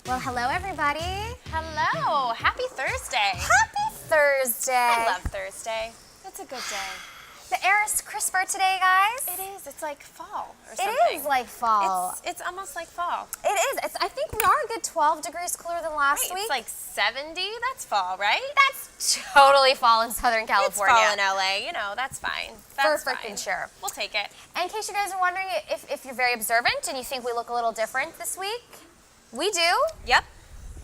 Well, hello, everybody. Hello. Happy Thursday. Happy Thursday. I love Thursday. It's a good day. The air is crisper today, guys. It is. It's like fall or something. It is like fall. It's almost like fall. It is. I think we are a good 12 degrees cooler than last week. It's like 70. That's fall, right? That's totally fall in Southern California. It's fall in LA. You know, that's fine. That's For freaking sure. We'll take it. And in case you guys are wondering if you're very observant and you think we look a little different this week, we do. Yep.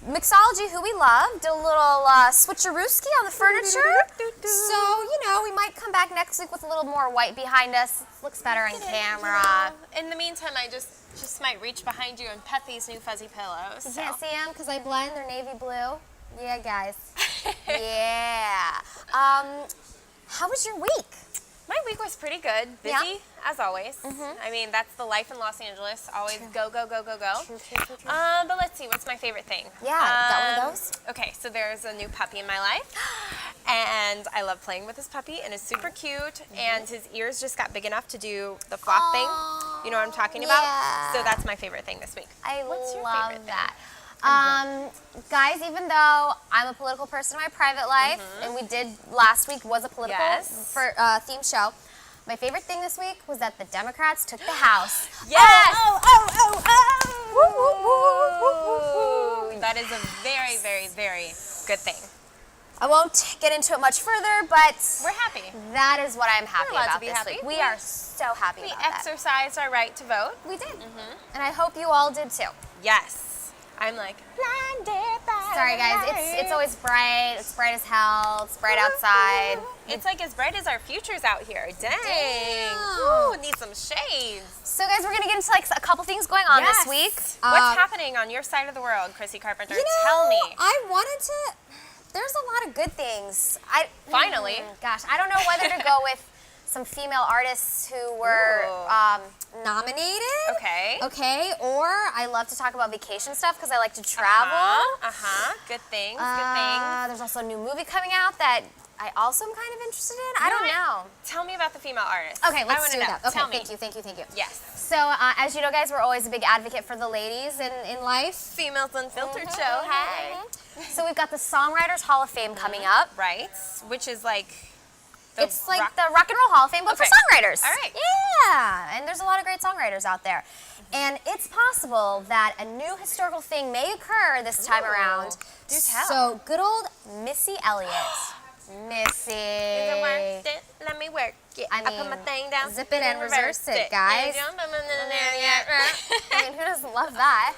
Mixology, who we love, did a little switcherooski on the furniture. So, we might come back next week with a little more white behind us. It looks better on camera. In the meantime, I just might reach behind you and pet these new fuzzy pillows. You can't see them because I blend. They're navy blue. Yeah, guys. Yeah. How was your week? My week was pretty good. Busy, as always. I mean, that's the life in Los Angeles. Always go, go, go, go, go. True. But let's see, what's my favorite thing? Yeah, got one of those? Okay, so there's a new puppy in my life. And I love playing with this puppy, and it's super cute. And his ears just got big enough to do the flop thing. You know what I'm talking about? Yeah. So that's my favorite thing this week. What's your favorite love thing? that. Guys, even though I'm a political person in my private life, and we did last week was a political theme show, my favorite thing this week was that the Democrats took the House. Yes! Woo. That is a very, very, very good thing. I won't get into it much further, but We're happy. that is what I'm happy allowed to about be this happy. week. We are so happy We about that. exercised our right to vote. We did. And I hope you all did too. Yes. I'm like, blinded by Sorry guys, it's always bright. It's bright as hell. It's bright outside. It's like as bright as our future's out here. Dang. Damn. Ooh, need some shades. So guys, we're gonna get into a couple things going on this week. What's happening on your side of the world, Chrissy Carpenter? Tell me. I wanted to. There's a lot of good things. Finally. Gosh, I don't know whether to go with some female artists who were nominated. Okay. Or I love to talk about vacation stuff because I like to travel. Good things. Good things. There's also a new movie coming out that I also am kind of interested in. I don't know. Tell me about the female artist. Okay, let's do that. Okay, Tell me. thank you. Yes. So, as you know, guys, we're always a big advocate for the ladies in life. Females Unfiltered show. Hey. So we've got the Songwriters Hall of Fame coming up. Right. Which is like... It's like the Rock and Roll Hall of Fame, but for songwriters. All right. Yeah, and there's a lot of great songwriters out there. And it's possible that a new historical thing may occur this time around. Do tell. So, good old Missy Elliott. Missy. Let me work it. I I put mean, my thing down. zip it and reverse it, guys. I mean, who doesn't love that?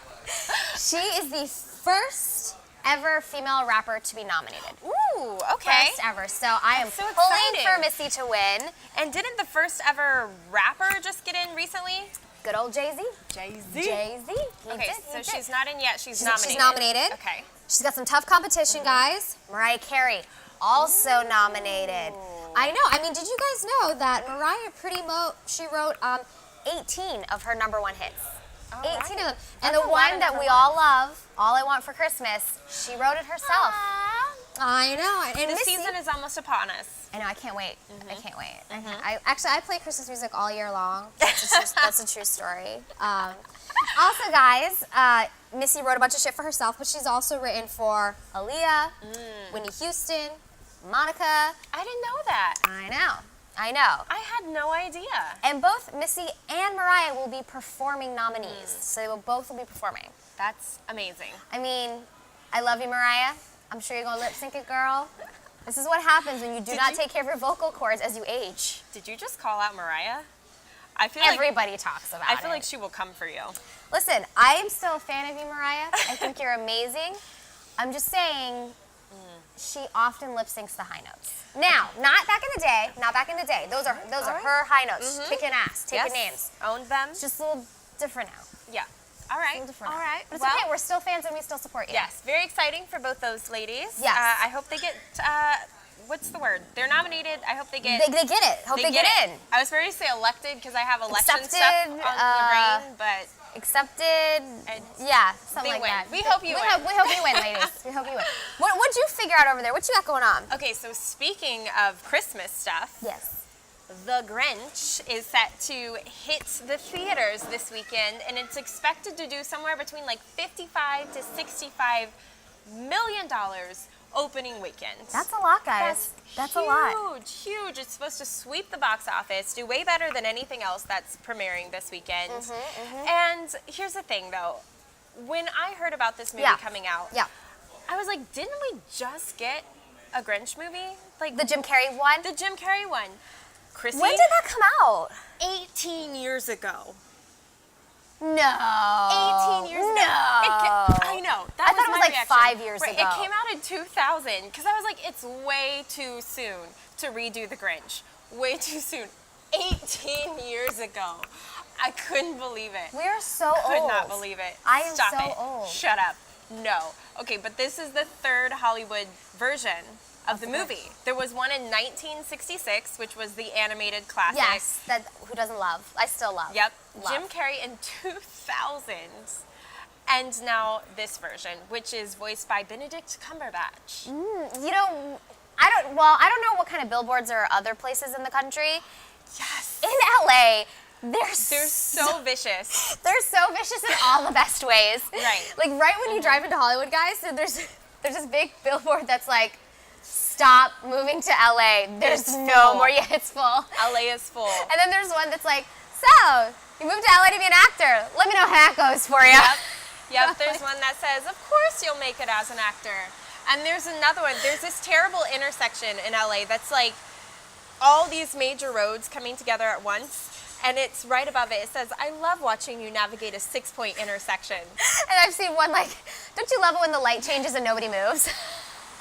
She is the first ever female rapper to be nominated. Ooh, okay. First ever. So I am so pulling exciting. for Missy to win. And didn't the first ever rapper just get in recently? Good old Jay-Z. Jay-Z. Jay-Z. Okay, so she's not in yet. She's She's nominated. nominated. Okay. She's got some tough competition, guys. Mariah Carey, also nominated. I know. I mean, did you guys know that Mariah she wrote 18 of her #1 hits. 18 of them. And the one that we all love, All I Want for Christmas, she wrote it herself. I know. And The Missy, season is almost upon us. I know. I can't wait. I can't wait. I play Christmas music all year long. That's a true story. Also, guys, Missy wrote a bunch of shit for herself, but she's also written for Aaliyah, Whitney Houston, Monica. I didn't know that. I know. I had no idea. And both Missy and Mariah will be performing nominees. So they will both be performing. That's amazing. I mean, I love you, Mariah. I'm sure you're going to lip sync it, girl. This is what happens when you do not take care of your vocal cords as you age. Did you just call out Mariah? I feel Everybody talks about it. I feel like she will come for you. Listen, I am still a fan of you, Mariah. I think you're amazing. I'm just saying, she often lip syncs the high notes. Now, not back in the day. Those are her high notes. Kicking ass, taking names. Owned them. It's just a little different now. Yeah. All right. A little different All now. right. But it's okay. We're still fans and we still support you. Yes. Very exciting for both those ladies. Yes. I hope they get. What's the word? They're nominated. I hope they get. They get it. Hope they get in. I was ready to say elected because I have election stuff on the brain, but. Accepted. Yeah, something like win. that. We hope you win. We hope you win, ladies. We hope you win. What'd you figure out over there? What you got going on? Okay, so speaking of Christmas stuff. Yes. The Grinch is set to hit the theaters this weekend, and it's expected to do somewhere between like $55 to $65 million opening weekend. That's a lot, guys. That's a lot. Huge. It's supposed to sweep the box office, do way better than anything else that's premiering this weekend. And here's the thing, though. When I heard about this movie coming out, I was like, didn't we just get a Grinch movie? Like The Jim Carrey one? The Jim Carrey one. Chrissy? When did that come out? 18 years ago. No. 18 years ago. I know. I thought it was my like reaction. 5 years Right, ago. It came out in 2000 because I was like, it's way too soon to redo The Grinch. Way too soon. 18 years ago. I couldn't believe it. We are so old. Could not believe it. I am Stop so it. old. Shut up. No. Okay, but this is the third Hollywood version of the movie. There was one in 1966, which was the animated classic. Yes, that who doesn't love? I still love. Yep. Love. Jim Carrey in 2000. And now this version, which is voiced by Benedict Cumberbatch. You know, I don't know what kind of billboards are other places in the country. Yes. In LA, they're so vicious. They're so vicious in all the best ways. Right. Like right when you drive into Hollywood, guys, so there's this big billboard that's like, stop moving to LA. There's no more. Yeah, it's full. LA is full. And then there's one that's like, so, you moved to LA to be an actor. Let me know how that goes for you. Yep, there's one that says, of course you'll make it as an actor. And there's another one. There's this terrible intersection in LA that's like all these major roads coming together at once. And it's right above it. It says, I love watching you navigate a 6-point intersection. And I've seen one like, don't you love it when the light changes and nobody moves?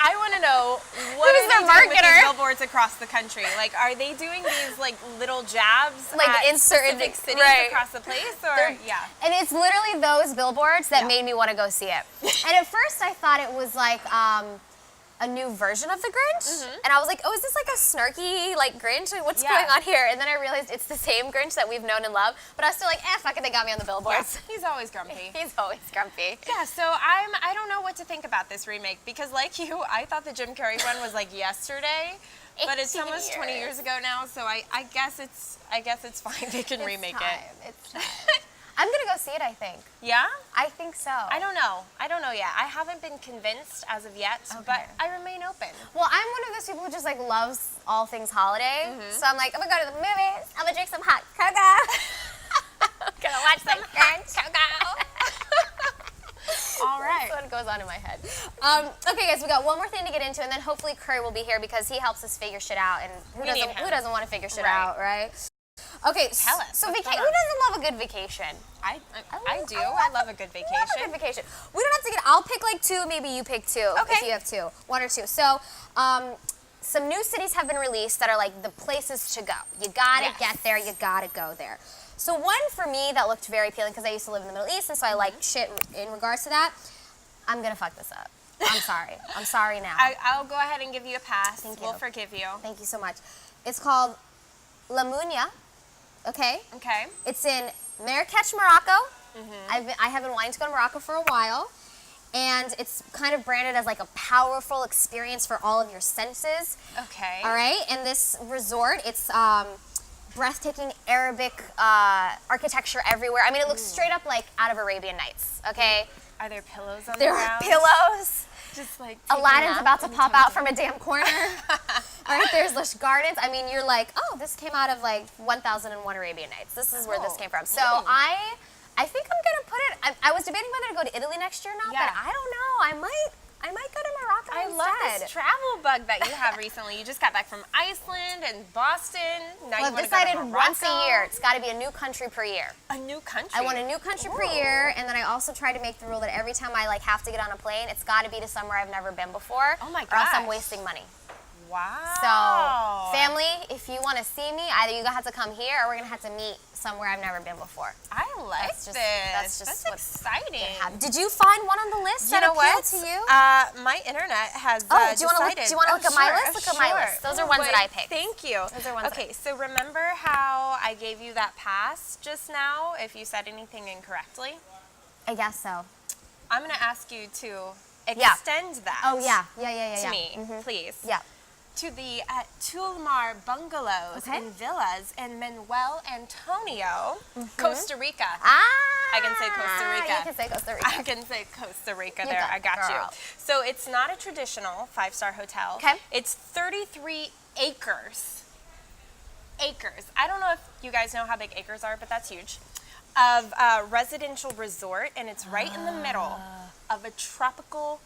I want to know, what Who's are they their doing with marketer? these billboards across the country? Like, are they doing these like little jabs Like at insert specific cities across the place? Or And it's literally those billboards that made me want to go see it. And at first I thought it was like a new version of the Grinch. And I was like, oh, is this like a snarky like Grinch? Like, what's going on here? And then I realized it's the same Grinch that we've known and loved. But I was still like, fuck it, they got me on the billboards. He's always grumpy. He's always grumpy. Yeah, so I don't know what to think about this remake because like you, I thought the Jim Carrey one was like yesterday. But it's almost 20 years ago now, so I guess it's fine. They can remake it. It's time. I'm gonna go see it, I think. Yeah? I think so. I don't know yet. I haven't been convinced as of yet, but I remain open. Well, I'm one of those people who just like loves all things holiday. So I'm like, I'm gonna go to the movies. I'm gonna drink some hot cocoa. Gonna watch some hot cocoa. All right. That's what goes on in my head. Okay, guys, we got one more thing to get into, and then hopefully Curry will be here because he helps us figure shit out, and who doesn't want to figure shit out, right? Okay, tell us. So who doesn't love a good vacation? I do. I love a good vacation. I love a good vacation. We don't have to get. I'll pick like two. Maybe you pick two. Okay. If you have two, one or two. So, some new cities have been released that are like the places to go. You gotta get there. You gotta go there. So one for me that looked very appealing because I used to live in the Middle East, and so I like shit in regards to that. I'm gonna fuck this up. I'm sorry. I'm sorry now. I'll go ahead and give you a pass. We'll forgive you. Thank you so much. It's called La Munia. Okay. Okay. It's in Marrakech, Morocco. I have been wanting to go to Morocco for a while, and it's kind of branded as like a powerful experience for all of your senses. Okay. All right. And this resort, it's breathtaking Arabic architecture everywhere. I mean, it looks straight up like out of Arabian Nights. Okay. Are there pillows on the There ground? are pillows. Just like Aladdin's about to pop out from a damn corner. All right, there's lush gardens. I mean, you're like, oh, this came out of like 1001 Arabian Nights. This is where this came from. So I think I'm gonna put it. I was debating whether to go to Italy next year or not, but I don't know. I might go to Morocco I instead. love this travel bug that you have recently. You just got back from Iceland and Boston. Now Well, you I've want to go to decided Morocco. once a year. It's got to be a new country per year. A new country. I want a new country per year, and then I also try to make the rule that every time I like have to get on a plane, it's got to be to somewhere I've never been before. Oh my Or else I'm gosh. wasting money. Wow. So, family, if you want to see me, either you have to come here or we're going to have to meet somewhere I've never been before. I like That's just- this. that's That's exciting. Did you find one on the list You that know appealed what? to you? My internet has Do you want decided. to look at my list? Look at my list. Those are ones that I picked. Thank you. Those are ones Okay, so remember how I gave you that pass just now if you said anything incorrectly? I guess so. I'm going to ask you to extend that Oh, yeah. to me, please. Yeah. to the Tulmar Bungalows and Villas in Manuel Antonio, Costa Rica. I can say Costa Rica. You can say Costa Rica. I can say Costa Rica there. I got you. So it's not a traditional 5-star hotel. Okay. It's 33 acres. Acres. I don't know if you guys know how big acres are, but that's huge. Of a residential resort, and it's right in the middle of a tropical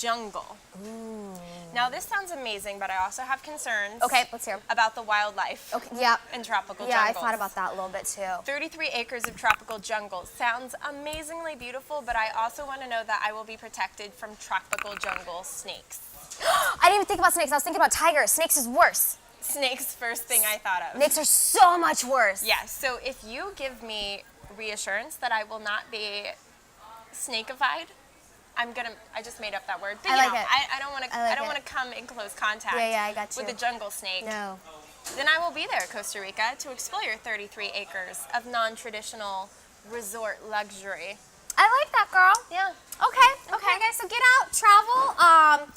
jungle. Ooh. Now this sounds amazing, but I also have concerns. Okay, let's hear. About the wildlife. Okay, yeah. In tropical jungles. jungles. I thought about that a little bit too. 33 acres of tropical jungle sounds amazingly beautiful, but I also want to know that I will be protected from tropical jungle snakes. I didn't even think about snakes. I was thinking about tigers. Snakes is worse. Snakes, first thing I thought of. Snakes are so much worse. Yes. So if you give me reassurance that I will not be snakeified, I just made up that word. But I like it. I don't want to. I don't want to come in close contact. I got you. With a jungle snake. No. Then I will be there, Costa Rica, to explore your 33 acres of non-traditional resort luxury. I like that, girl. Yeah. Okay, guys. So get out, travel.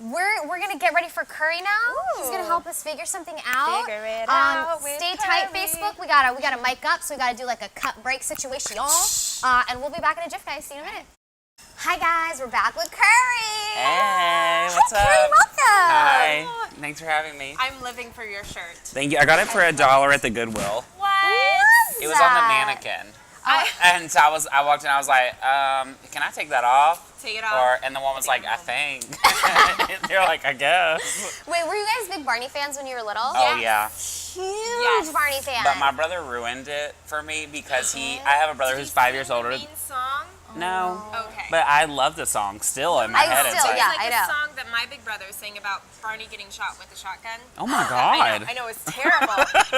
We're gonna get ready for Curry now. Ooh. He's gonna help us figure something out. Figure it out with Stay tight, Curry. Facebook. We gotta mic up, so we gotta do like a cut break situation, and we'll be back in a jiff, guys. See you in a minute. Hi guys, we're back with Curry. Hey, what's up? Curry, welcome. Hi, thanks for having me. I'm living for your shirt. Thank you. I got it for $1 at the Goodwill. What? It was on the mannequin. And so I walked in, I was like, can I take that off? Take it off. And the one was like, I think. They're like, I guess. Wait, were you guys big Barney fans when you were little? Oh, yeah. Huge Barney fan. But my brother ruined it for me because I have a brother who's 5 years older. Main song? No. Okay. But I love the song still in my head. It's like, yeah, like I a know. song that my big brother sang about Barney getting shot with a shotgun. oh my God. I know, it's terrible.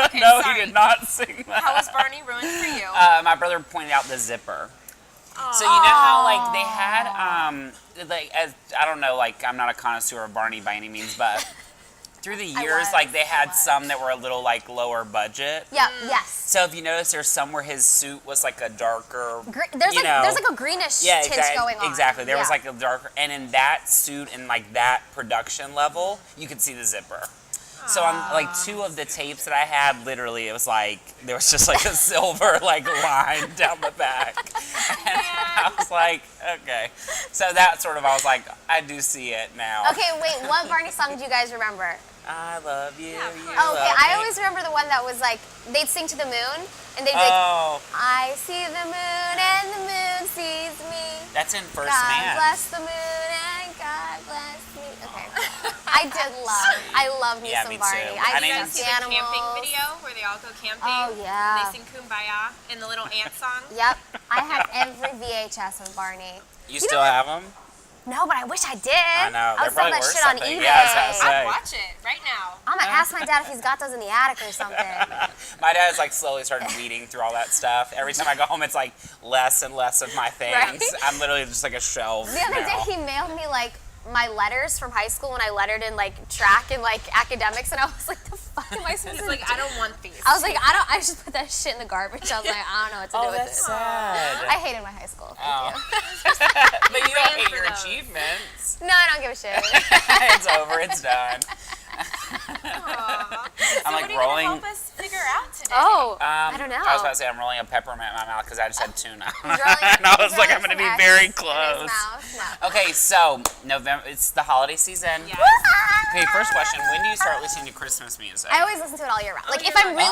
Okay, No, sorry. he did not sing that. How was Barney ruined for you? My brother pointed out the zipper. So you know how like they had I don't know, like I'm not a connoisseur of Barney by any means, but through the years like they had some that were a little like lower budget. Yeah. Yes. So if you notice, there's some where his suit was like a darker. There's like a greenish tint going on. Exactly. There was like a darker, and in that suit and like that production level, you could see the zipper. So on like 2 of the tapes that I had, literally it was like there was just like a silver like line down the back, and I was like, okay. So that sort of I was like, I do see it now. Okay, wait. What Barney song do you guys remember? I love you. You Okay, love I me. always remember the one that was like they'd sing to the moon and they'd be like, Oh, I see the moon and the moon sees me. that's in First God Man. bless the moon and God bless me. Okay. I love me Yeah, some me too. Barney. I Did you didn't guys see animals. the camping video where they all go camping? Oh, yeah. They sing Kumbaya in the little ant song? Yep. I had every VHS of Barney. You still have them? No, but I wish I did. I know. I They're would sell probably that worth shit on something. eBay. Yeah, I was gonna say. I'd watch it right now. I'm gonna ask my dad if he's got those in the attic or something. My dad's like slowly started weeding through all that stuff. Every time I go home, it's like less and less of my things. Right? I'm literally just like a shelf. The other day he mailed me like my letters from high school when I lettered in like track and like academics, and I was like, the fuck am I supposed He's to like, do? I don't want these. I was like, I just put that shit in the garbage. I was like, I don't know what to do with that's it. sad. I hated my high school. Thank you. But you don't hate for your those. achievements. No, I don't give a shit. It's over. It's done. I'm like what are you rolling. gonna help us figure out today? Oh, I don't know. I was about to say I'm rolling a peppermint in my mouth because I just had tuna. Rolling- And I was like, rolling I'm going to some be very X in his close. mouth. No. Okay, so November, it's the holiday season. Yes. Okay, first question, when do you start listening to Christmas music? I always listen to it all year round. Like if year I'm round.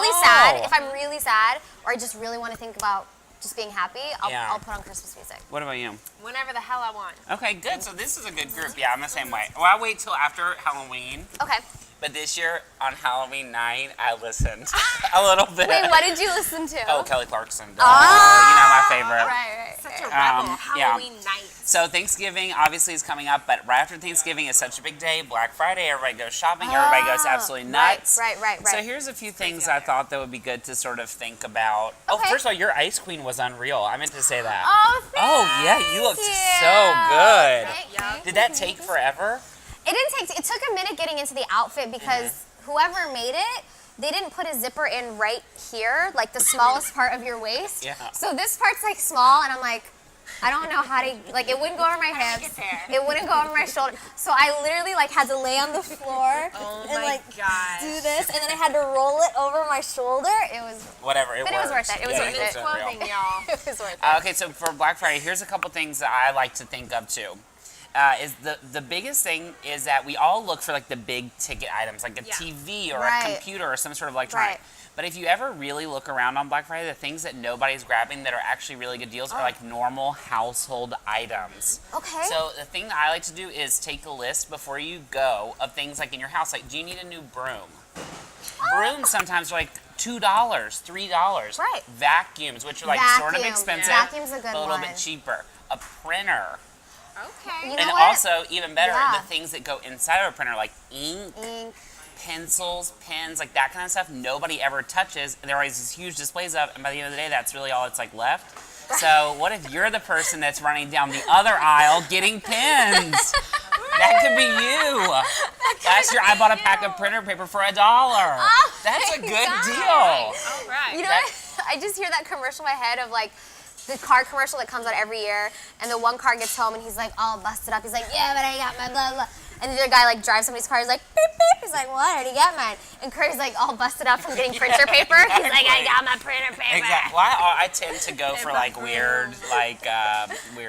really sad, or I just really want to think about just being happy, I'll put on Christmas music. What about you? Whenever the hell I want. Okay, good. So this is a good group. Yeah, I'm the same way. Well, I wait till after Halloween, Okay. but this year on Halloween night, I listened a little bit. Wait, what did you listen to? Oh, Kelly Clarkson. You know my favorite. Right. Such a rebel. yeah. Halloween night. So Thanksgiving obviously is coming up, but right after Thanksgiving is such a big day. Black Friday, everybody goes shopping, everybody goes absolutely nuts. Right. So here's a few things I thought that would be good to sort of think about. Oh, Okay. first of all, your Ice Queen was unreal. I meant to say that. Oh, yeah, you looked so good. Thank you. Did that take forever? It didn't take. It took a minute getting into the outfit because whoever made it, they didn't put a zipper in right here, like the smallest part of your waist. Yeah. So this part's like small, and I'm like, I don't know how to, like, it wouldn't go over my hips. Get there. It wouldn't go over my shoulder. So I literally, like, had to lay on the floor Oh and, my like, gosh. do this. And then I had to roll it over my shoulder. It was, Whatever, but it was worth it. It was Yeah, worth it's it. unreal. Clothing, y'all. it was worth it. Okay, so for Black Friday, here's a couple things that I like to think of too. Is the biggest thing is that we all look for like the big ticket items, like a Yeah. TV or Right. a computer or some sort of electronic. Right. But if you ever really look around on Black Friday, the things that nobody's grabbing that are actually really good deals are like normal household items. Okay. So the thing that I like to do is take a list before you go of things like in your house. Like, do you need a new broom? Brooms sometimes are like $2, $3. Right. Vacuums, which are like sort of Vacuum. expensive, Vacuum's a good but a little one. bit cheaper. A printer. Okay. You know And what? also, even better, Yeah. the things that go inside of a printer, like ink, Ink. pencils, pens, like that kind of stuff, nobody ever touches. And there are always these huge displays of, and by the end of the day, that's really all that's like left. So what if you're the person that's running down the other aisle getting pens? That could be you. Last year, I bought a pack of printer paper for $1. That's a my good God. deal. All right. You know what? I just hear that commercial in my head of like the car commercial that comes out every year, and the one car gets home and he's like all busted up. He's like, yeah, but I got my blah blah. And the other guy like drives somebody's car. He's like, beep beep. He's like, well, I already got mine. And Curry's like all busted up from getting printer paper. He's like, I got my printer paper. Exactly. Well, I tend to go for like weird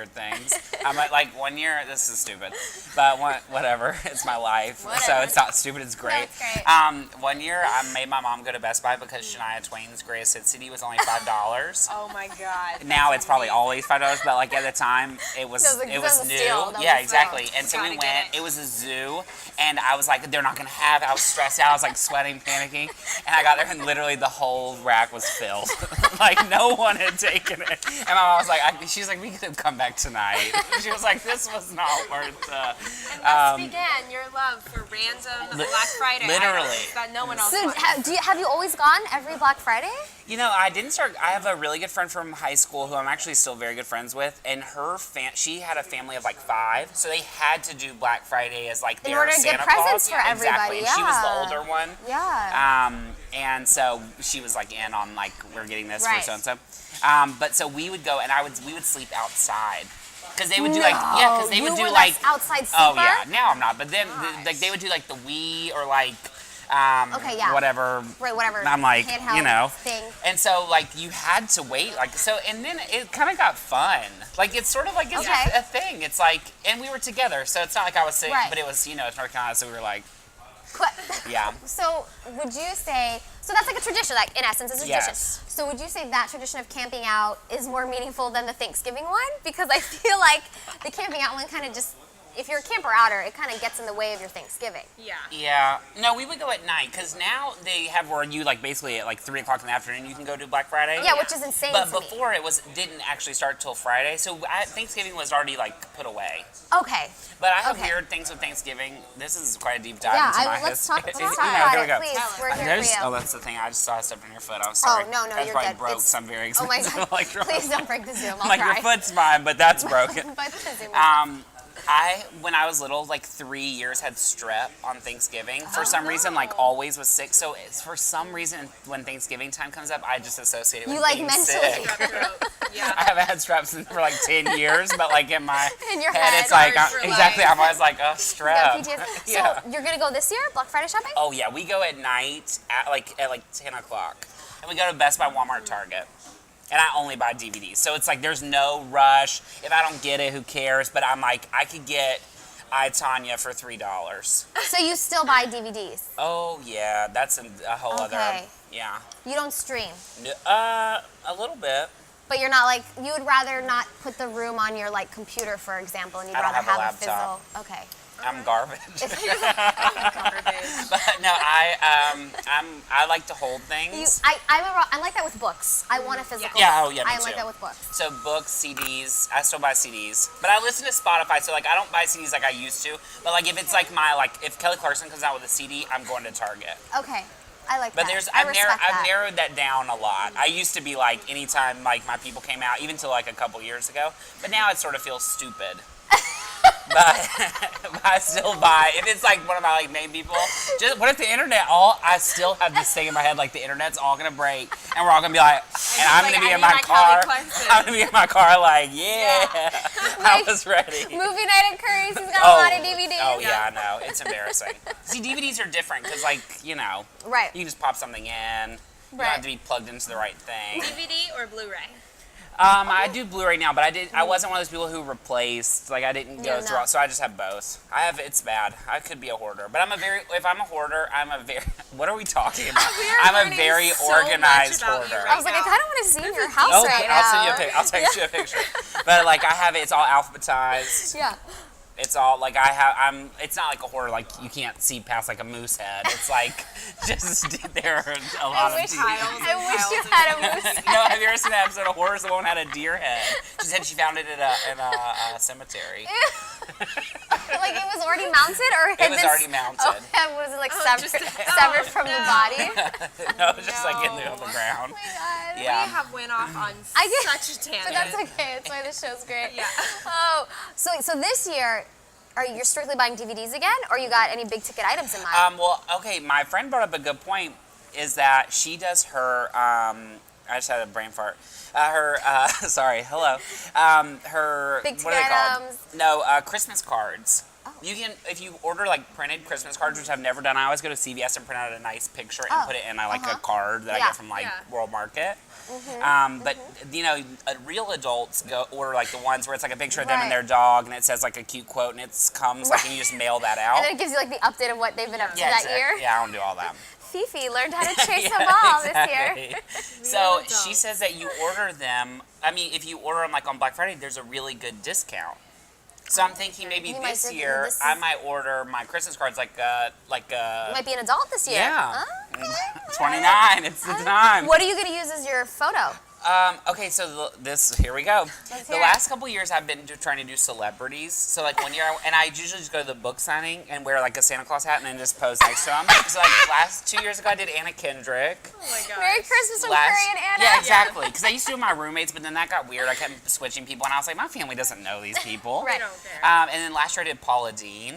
things. I'm like one year. This is stupid, but whatever. It's my life, so Whatever. it's not stupid. It's great. it's great. One year I made my mom go to Best Buy because Shania Twain's Greatest Hits CD was only $5. Oh my God. Now it's probably always $5, but like at the time it was That was a- it that was was a new. steal. That Yeah, was a exactly. steal. And so Gotta we get went. it. It was a zoo, and I was like, they're not gonna have it. I was stressed out. I was like sweating, panicking, and I got there, and literally the whole rack was filled. Like no one had taken it. And my mom was like, she's like, we could have come back tonight. She was like, this was not worth. And thus began your love for random Black Friday literally. items that no one else So wants. have you always gone every Black Friday? You know, I didn't start. I have a really good friend from high school who I'm actually still very good friends with, and she had a family of like 5, so they had to do Black Friday as like In their order to get Santa presents Claus. for everybody, Exactly. And she was the yeah. older one. Yeah. And so she was like in on like, we're getting this Right. for so and so. But so we would go and we would sleep outside. Because they would do like, because they you would do were like, the outside sleeper? oh yeah, now I'm not. But then like they would do like the Wii or like, Okay, yeah. whatever. Right, whatever. I'm like, handheld you know. thing. And so like you had to wait like so, and then it kind of got fun. Like it's sort of like it's Okay. a thing. It's like, and we were together, so it's not like I was sitting, Right. but it was it's North Carolina, so we were like, But- yeah. So would you say, so that's like a tradition, like in essence it's a tradition. Yes. So would you say that tradition of camping out is more meaningful than the Thanksgiving one? Because I feel like the camping out one kind of just, if you're a camper outer, it kind of gets in the way of your Thanksgiving. Yeah. Yeah. No, we would go at night because now they have where you like basically at like 3 o'clock in the afternoon you can go do Black Friday. Yeah, which is insane But to me. before didn't actually start till Friday, so Thanksgiving was already like put away. Okay. But I have Okay. weird things with Thanksgiving. This is quite a deep dive Yeah, into my let's talk history. about here we it, go. please. We're here for you. Oh, that's the thing. I just saw stuff on your foot. I'm sorry. no, That's you're probably good. broke It's- some very Oh my expensive God. electronics. Please don't break the Zoom. I'll I'm like, try. your foot's fine, but that's broken. But the Zoom. When I was little, like 3 years, had strep on Thanksgiving. For some reason, like always was sick. So for some reason, when Thanksgiving time comes up, I just associate it with You, like, being mentally- sick. Strep throat. Yeah. I haven't had strep for like 10 years, but like in my In your head, head. it's like, Hard for exactly, life. I'm always like, oh, No, strep. PTSD. So Yeah. you're gonna go this year, Black Friday shopping? Oh yeah, we go at night at like 10 o'clock, and we go to Best Buy, Walmart, Target, and I only buy DVDs. So it's like there's no rush. If I don't get it, who cares? But I'm like, I could get I, Tanya for $3. So you still buy DVDs? Oh yeah, that's a whole other. Okay. Yeah. You don't stream, A little bit. but you're not like, you would rather not put the room on your like computer, for example, and you'd I don't rather have a have a laptop. physical. Okay. I'm garbage. Garbage. But no, I like to hold things. I'm like that with books. I want a physical. Yeah, book. oh, yeah, me I'm like too. that with books. So books, CDs, I still buy CDs. But I listen to Spotify, so like I don't buy CDs like I used to. But like if it's like if Kelly Clarkson comes out with a CD, I'm going to Target. Okay. I like But that. I respect I've that. narrowed that down a lot. I used to be like anytime like my people came out, even till like a couple years ago. But now it sort of feels stupid. but I still buy. If it's like one of my like main people, just what if the internet? I still have this thing in my head like the internet's all gonna break, and we're all gonna be like, and I'm gonna be in my car. I'm gonna be in my car like, yeah. I was ready. Movie night at Curry's. He's got a lot of DVDs. Oh yeah, I know. It's embarrassing. See, DVDs are different because like right. you can just pop something in. You don't have to be plugged into the right thing. DVD or Blu-ray? I do Blu-ray now, but I wasn't one of those people who replaced. Like I didn't go through, so I just have both. It's bad. I could be a hoarder, but if I'm a hoarder, what are we talking about? I'm a very organized hoarder. I was like, I kind of want to see your house right now. I'll send you a picture. I'll text you a picture. But like I have it, it's all alphabetized. Yeah. It's all like it's not like a hoarder, like you can't see past like a moose head. It's like there are a lot of I wish you had a moose head. No, have you ever seen that episode of Hoarders? The woman had a deer head. She said she found it in a cemetery. Like it was already mounted, or it was already mounted. Oh, was it like severed from the body? No, it was just like in the ground. Oh my god. Yeah. We have went off on such a tangent. But that's okay. That's why this show's great. Yeah. Oh, so this year, you're strictly buying DVDs again, or you got any big ticket items in mind? Well, okay. My friend brought up a good point. Is that she does her? I just had a brain fart. Sorry. Hello. Her big ticket what are they called? items. No, Christmas cards. Oh. You can, if you order like printed Christmas cards, which I've never done. I always go to CVS and print out a nice picture and put it in like a card that I get from like World Market. But real adults order like the ones where it's like a picture of them and their dog, and it says like a cute quote, and it comes like, and you just mail that out. And then it gives you like the update of what they've been up to that year. Yeah, I don't do all that. Fifi learned how to chase a ball this year. So she says that you order them. I mean, if you order them like on Black Friday, there's a really good discount. So I'm thinking maybe this year I might order my Christmas cards like You might be an adult this year. Yeah. Okay. 29. It's the time. What are you going to use as your photo? Okay, so here we go. The last couple years I've been trying to do celebrities. So like one year, and I usually just go to the book signing and wear like a Santa Claus hat and then just pose next to them. So like 2 years ago I did Anna Kendrick. Oh my god. Merry Christmas from Curry and Anna. Yeah, exactly. Because I used to do my roommates, but then that got weird. I kept switching people, and I was like, my family doesn't know these people. Right. And then last year I did Paula Dean.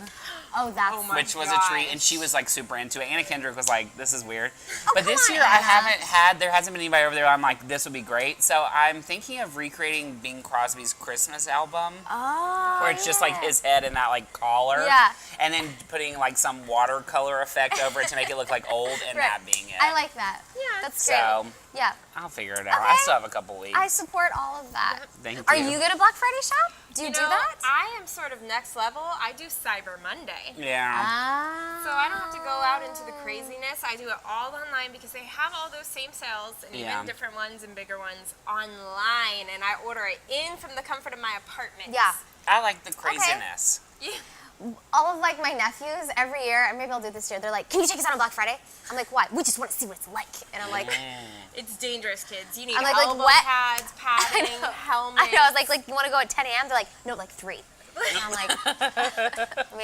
Oh, that's which was a treat, and she was like super into it. Anna Kendrick was like, this is weird. Oh, but this year there hasn't been anybody over there. I'm like, this would be great. So I'm thinking of recreating Bing Crosby's Christmas album. Oh, where it's just like his head and that like collar. Yeah. And then putting like some watercolor effect over it to make it look like old, and that being it. I like that. Yeah. That's great. So yeah. I'll figure it out. Okay. I still have a couple weeks. I support all of that. Thank you. Are you good at Black Friday shop? Do you do that? I am sort of next level. I do Cyber Monday. Yeah. Ah. So I don't have to go out into the craziness. I do it all online because they have all those same sales and even different ones and bigger ones online, and I order it in from the comfort of my apartment. Yeah. I like the craziness. Yeah. All of like my nephews every year, and maybe I'll do it this year, they're like, can you take us out on Black Friday? I'm like, what? We just want to see what it's like. And I'm like, It's dangerous, kids. You need I'm like elbow wet pads, padding, helmets. I know, I was like, you want to go at 10 a.m.? They're like, no, like 3. And I'm like,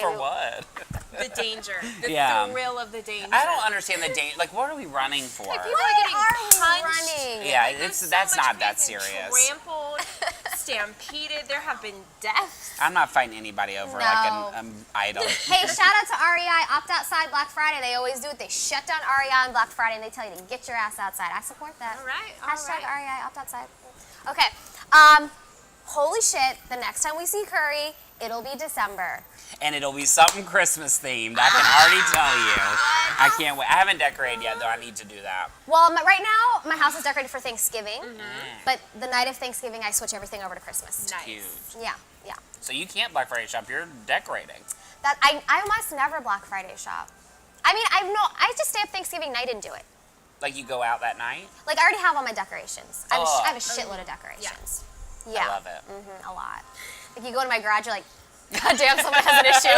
For what? The danger. The thrill of the danger. I don't understand the danger. Like, what are we running for? People are getting punched. Running? Yeah, Like, that's not that crazy, serious. Trampled, stampeded. There have been deaths. I'm not fighting anybody over like an idol. Hey, shout out to REI, Opt Outside Black Friday. They always do it. They shut down REI on Black Friday, and they tell you to get your ass outside. I support that. All right. Hashtag REI, Opt Outside. Okay. Holy shit, the next time we see Curry, it'll be December. And it'll be something Christmas themed. I can already tell you. I can't wait. I haven't decorated yet, though. I need to do that. Well, right now, my house is decorated for Thanksgiving. But the night of Thanksgiving, I switch everything over to Christmas. Nice. Huge. Yeah, yeah. So you can't Black Friday shop. You're decorating. That I almost never Black Friday shop. I mean, I just stay up Thanksgiving night and do it. Like you go out that night? Like I already have all my decorations. I have a shitload of decorations. Yeah. I love it. A lot. Like you go to my garage, you're like, God damn, someone has an issue.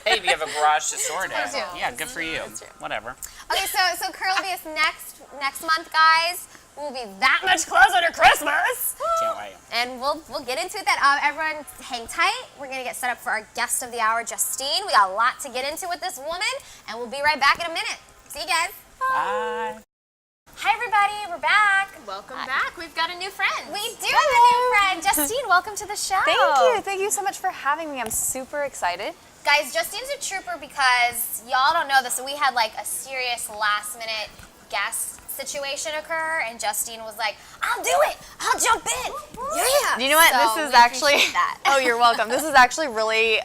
Hey, you have a garage to store it in. I do. Yeah, good for you. Whatever. Okay, so Curl will be us next month, guys. We'll be that much closer to Christmas. Can't wait. And we'll get into that. Everyone, hang tight. We're gonna get set up for our guest of the hour, Justine. We got a lot to get into with this woman, and we'll be right back in a minute. See you guys. Bye. Hi, everybody. We're back. Welcome back. We've got a new friend. We do have a new friend. Justine, welcome to the show. Thank you so much for having me. I'm super excited. Guys, Justine's a trooper because y'all don't know this, so we had like a serious last minute guest situation occur, and Justine was like, I'll do it, I'll jump in. Yeah. You know what? So This is we actually. appreciate that. Oh, you're welcome. This is actually really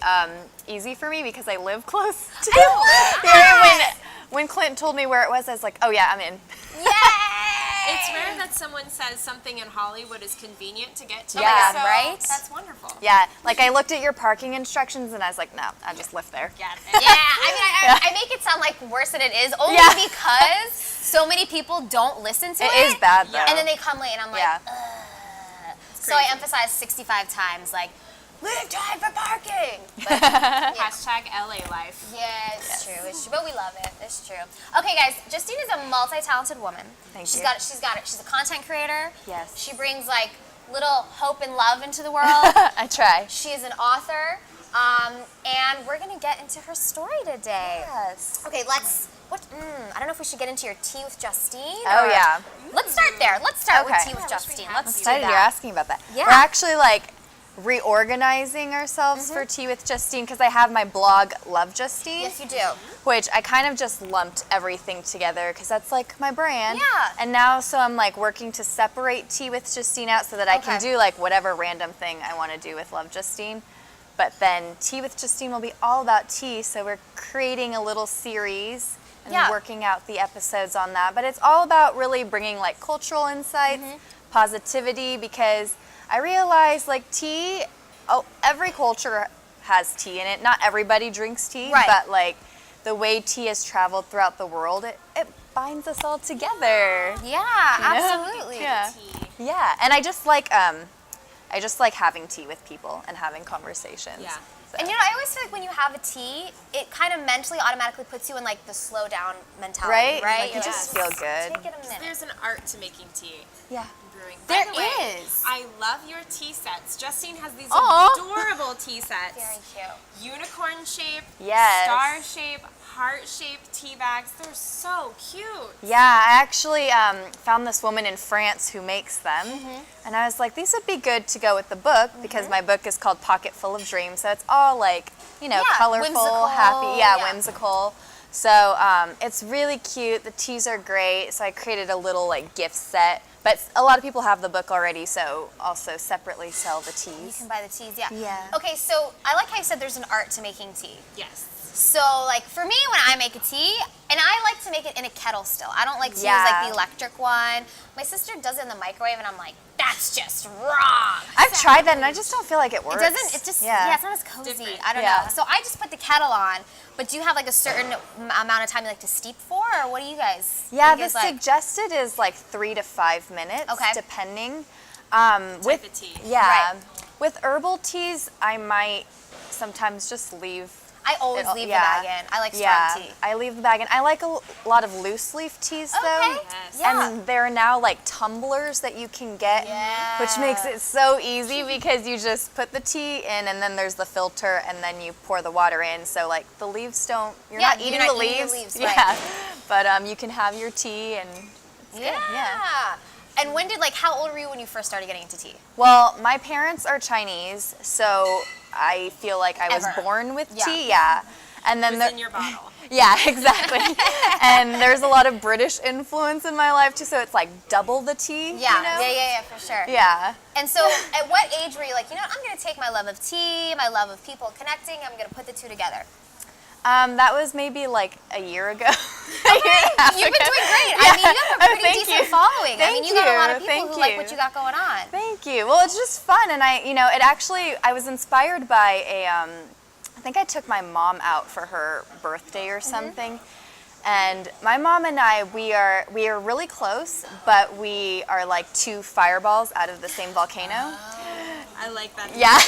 easy for me because I live close to I love that. When Clint told me where it was, I was like, oh yeah, I'm in. Yay! It's rare that someone says something in Hollywood is convenient to get to. Oh my God, so right? That's wonderful. Yeah, like I looked at your parking instructions and I was like, no, I just live there. Yeah. Yeah, I make it sound like worse than it is, only Yeah. because so many people don't listen to it. It is bad though. And then they come late and I'm like, Yeah. ugh. So I emphasize 65 times, like, leave time for parking. But, Hashtag LA life. yeah, it's true. It's true. But we love it. It's true. Okay, guys, Justine is a multi-talented woman. Thank She's you. got it. She's got it. She's a content creator. Yes. She brings like little hope and love into the world. I try. She is an author. And we're gonna get into her story today. Yes. Okay, I don't know if we should get into your tea with Justine. Oh or- yeah. Let's start there. Let's start with Okay. tea with Yeah, Justine. we have Let's to. do Excited that. you're asking about that. Yeah. We're actually like reorganizing ourselves for Tea with Justine because I have my blog Love Justine, Yes, you do. which I kind of just lumped everything together because that's like my brand. Yeah. And now so I'm like working to separate Tea with Justine out so that I can Okay. do like whatever random thing I want to do with Love Justine. But then Tea with Justine will be all about tea, so we're creating a little series and Yeah. working out the episodes on that. But it's all about really bringing like cultural insights, positivity, because I realize like tea, every culture has tea in it. Not everybody drinks tea, Right. but like the way tea has traveled throughout the world, it binds us all together. Yeah, know? absolutely. Yeah. Tea. Yeah, and I just like having tea with people and having conversations. Yeah. So. And you know, I always feel like when you have a tea, it kind of mentally automatically puts you in like the slow down mentality, Right? right? Like, you You're just like, feel good. Take it a minute. There's an art to making tea. Yeah. Brewing. There By the way, is. I love your tea sets. Justine has these Aw. adorable tea sets. Very cute. Unicorn shape, Yes. star shape, heart shaped tea bags. They're so cute. Yeah, I actually found this woman in France who makes them, and I was like, these would be good to go with the book because my book is called Pocket Full of Dreams, so it's all like, you know, Yeah, colorful, whimsical, happy, yeah. whimsical. So it's really cute. The teas are great. So I created a little like gift set, but a lot of people have the book already, so also separately sell the You teas. can buy the teas, yeah. Yeah. Okay, so I like how you said there's an art to making tea. Yes. So, like, for me, when I make a tea, and I like to make it in a kettle still. I don't like to use, Yeah. like, the electric one. My sister does it in the microwave, and I'm like, that's just wrong. I've tried that, and I just don't feel like it works. It doesn't, it's just, yeah, it's not as cozy. Different. I don't Yeah. know. So I just put the kettle on, but do you have, like, a certain amount of time you like to steep for, or what do you guys Yeah, think the is, like, suggested is like 3 to 5 minutes, Okay. depending. Type of tea. Yeah, Right. with herbal teas, I might sometimes just leave. I always It- leave yeah. the bag in. I like strong Yeah, tea. I leave the bag in. I like a lot of loose leaf teas though. Okay. Yes. Yeah. And there are now like tumblers that you can get, which makes it so easy because you just put the tea in and then there's the filter and then you pour the water in. So like the leaves don't, you're Yeah, not you're eating not the eating the leaves. leaves, right. Yeah, but you can have your tea and it's Yeah. good. Yeah. And when did, like, how old were you when you first started getting into tea? Well, my parents are Chinese, so I feel like I was Ever. born with Yeah. tea. Yeah. And then Within your bottle. yeah, exactly. And there's a lot of British influence in my life too, so it's like double the tea. Yeah, you know? yeah, for sure. Yeah. And so, at what age were you like, you know, I'm gonna take my love of tea, my love of people connecting, I'm gonna put the two together? That was maybe like a year ago. You've been doing great. I mean, you have a pretty thank decent you. following. I mean, Thank you got a lot of you. people Thank who like you. what you got going on. Thank you. Well, it's just fun, and I was inspired by I think I took my mom out for her birthday or something, and my mom and I, we are really close, but we are like two fireballs out of the same volcano. I like that. Yeah,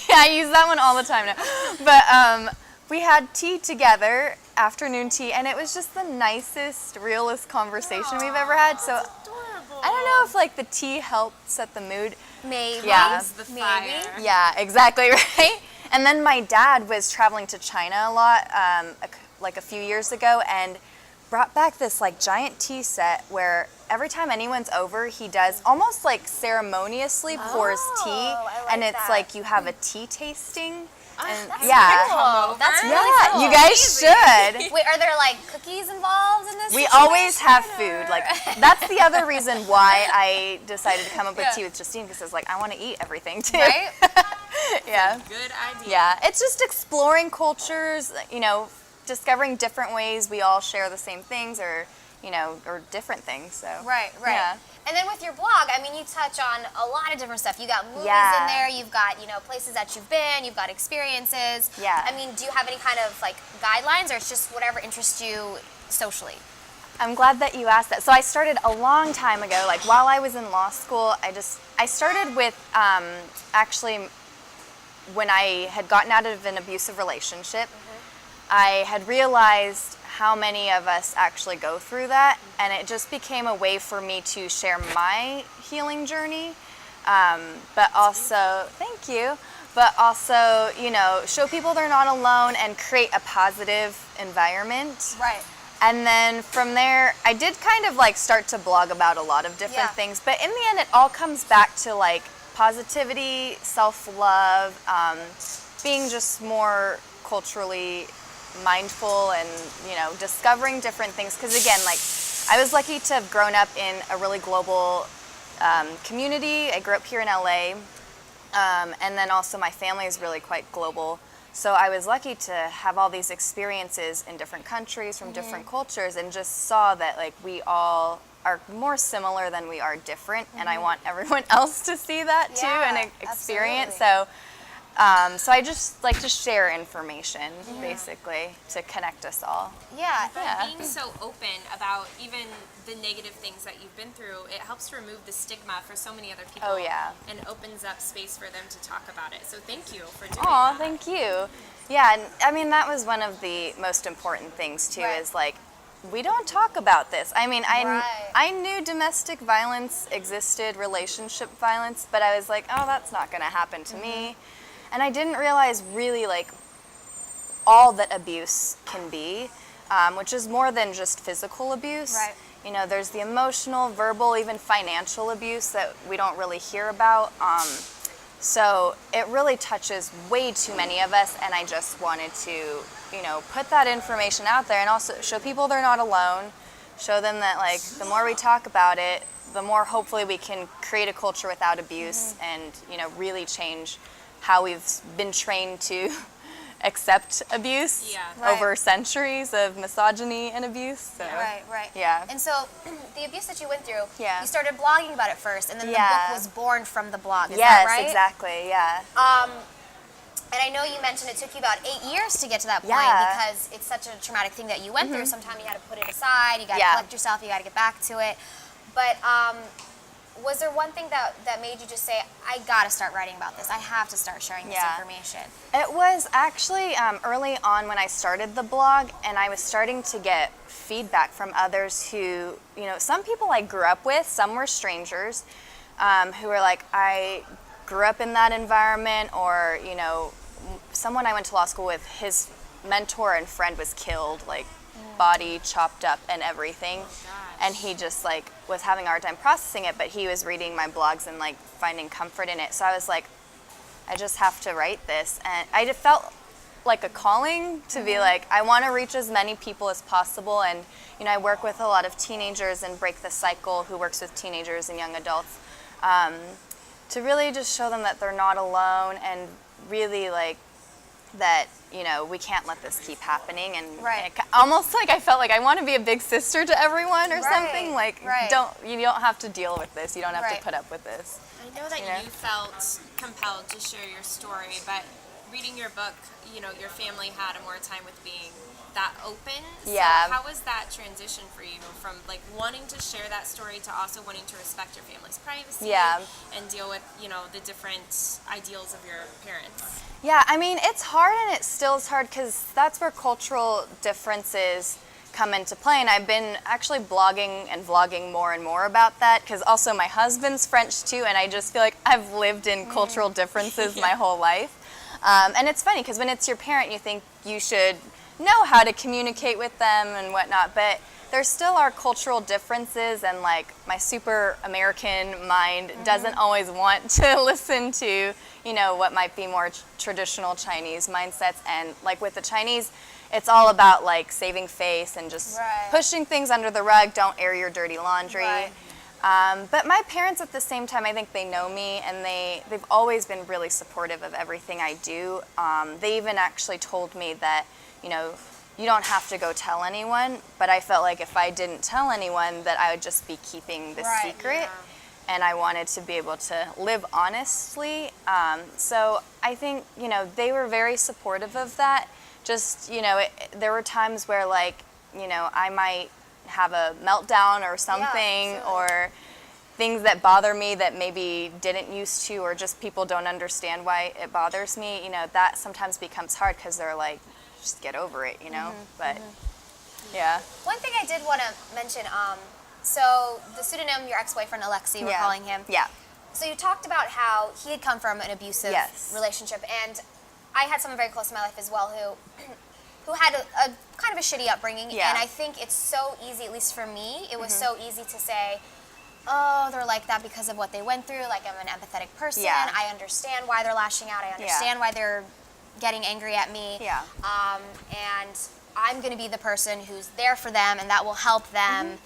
yeah, I use that one all the time now. But we had tea together, afternoon tea, and it was just the nicest, realest conversation we've ever had. So Adorable. I don't know if like the tea helped set the mood. Maybe. Yeah. It's the fire. Yeah, exactly, right? And then my dad was traveling to China a lot, like a few years ago, and brought back this like giant tea set where every time anyone's over, he does almost like ceremoniously pours tea, I like and it's that. like you have a tea tasting. And That's yeah, cool. That's really yeah, cool. you guys should. Wait, are there like cookies involved in this? We situation, always have or- food. Like that's the other reason why I decided to come up with tea with Justine, because it's like I want to eat everything too. Right? Good Yeah. idea. Yeah, it's just exploring cultures, you know, discovering different ways we all share the same things, or, you know, or different things. So Right. Yeah. And then with your blog, I mean, you touch on a lot of different stuff. You got movies Yeah. in there. You've got, you know, places that you've been. You've got experiences. Yeah. I mean, do you have any kind of like guidelines, or it's just whatever interests you socially? I'm glad that you asked that. So I started a long time ago, like while I was in law school. I started with actually when I had gotten out of an abusive relationship. I had realized how many of us actually go through that, and it just became a way for me to share my healing journey, but also, thank you, but also, you know, show people they're not alone and create a positive environment. Right. And then from there, I did kind of like start to blog about a lot of different things, but in the end, it all comes back to like positivity, self-love, being just more culturally mindful, and, you know, discovering different things. Because again, like, I was lucky to have grown up in a really global community. I grew up here in LA, and then also my family is really quite global. So I was lucky to have all these experiences in different countries from different cultures, and just saw that like we all are more similar than we are different, and I want everyone else to see that too and experience. Absolutely. So I just like to share information, basically, to connect us all. Yeah. Yeah. Being so open about even the negative things that you've been through, it helps remove the stigma for so many other people. Oh, yeah. And opens up space for them to talk about it. So thank you for doing Aw, that. thank you. Yeah, and I mean, that was one of the most important things too, Right. is like, we don't talk about this. I mean, Right. I knew domestic violence existed, relationship violence, but I was like, oh, that's not gonna happen to me. And I didn't realize really like all that abuse can be, which is more than just physical abuse. Right. You know, there's the emotional, verbal, even financial abuse that we don't really hear about. So it really touches way too many of us, and I just wanted to, you know, put that information out there, and also show people they're not alone, show them that like the more we talk about it, the more hopefully we can create a culture without abuse, and, you know, really change how we've been trained to accept abuse Right. over centuries of misogyny and abuse. So. Right. Yeah. And so the abuse that you went through, Yeah. you started blogging about it first, and then the Yeah. book was born from the blog. Is Yes, that right? exactly. Yeah. And I know you mentioned it took you about 8 years to get to that point, Yeah. because it's such a traumatic thing that you went through. Sometimes you had to put it aside, you got to Yeah. collect yourself, you got to get back to it. But was there one thing that made you just say, I got to start writing about this. I have to start sharing this Yeah. information. It was actually early on when I started the blog, and I was starting to get feedback from others who, you know, some people I grew up with, some were strangers, who were like, I grew up in that environment, or, you know, someone I went to law school with, his mentor and friend was killed, like body chopped up and everything. And he just like was having a hard time processing it, but he was reading my blogs and like finding comfort in it. So I was like, I just have to write this. And I just felt like a calling to be like, I want to reach as many people as possible. And, you know, I work with a lot of teenagers in Break the Cycle, who works with teenagers and young adults, to really just show them that they're not alone, and really like that, you know, we can't let this keep happening. And Right. almost like I felt like I want to be a big sister to everyone or Right, something. Like, right. you don't have to deal with this. You don't have Right. to put up with this. I know that You know? you felt compelled to share your story, but reading your book, you know, your family had a more time with being that open. Yeah. So how was that transition for you from like wanting to share that story to also wanting to respect your family's privacy Yeah. and deal with, you know, the different ideals of your parents? Yeah, I mean, it's hard, and it still is hard, because that's where cultural differences come into play. And I've been actually blogging and vlogging more and more about that, because also my husband's French too, and I just feel like I've lived in cultural differences my whole life. And it's funny, because when it's your parent, you think you should know how to communicate with them and whatnot, but there still are cultural differences, and like my super American mind doesn't always want to listen to, you know, what might be more traditional Chinese mindsets. And like with the Chinese, it's all about like saving face and just pushing things under the rug. Don't air your dirty laundry. But my parents at the same time, I think they know me, and they've always been really supportive of everything I do. They even actually told me that, you know, you don't have to go tell anyone, but I felt like if I didn't tell anyone that I would just be keeping this secret, and I wanted to be able to live honestly. So I think, you know, they were very supportive of that. Just, you know, there were times where like, you know, I might have a meltdown or something, or things that bother me that maybe didn't used to, or just people don't understand why it bothers me, you know, that sometimes becomes hard because they're like, just get over it, you know. But yeah. One thing I did want to mention, so the pseudonym your ex-boyfriend Alexei, we're calling him. Yeah. So you talked about how he had come from an abusive relationship, and I had someone very close to my life as well who had a kind of a shitty upbringing, and I think it's so easy, at least for me, it was so easy to say, oh, they're like that because of what they went through, like I'm an empathetic person, I understand why they're lashing out, I understand why they're getting angry at me, and I'm going to be the person who's there for them, and that will help them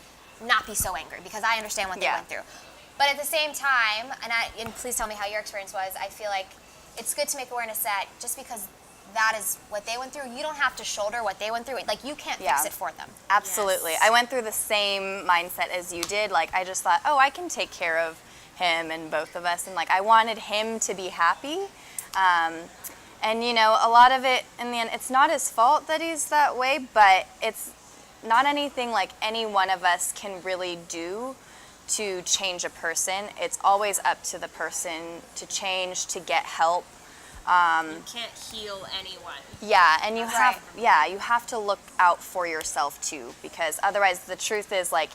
not be so angry, because I understand what they went through. But at the same time, and please tell me how your experience was, I feel like it's good to make awareness that just because that is what they went through, you don't have to shoulder what they went through. Like, you can't fix it for them. Absolutely. I went through the same mindset as you did. Like, I just thought, oh, I can take care of him and both of us, and like I wanted him to be happy. And you know, a lot of it, in the end, it's not his fault that he's that way, but it's not anything like any one of us can really do to change a person. It's always up to the person to change, to get help. You can't heal anyone. Yeah, and you you have to look out for yourself too, because otherwise the truth is like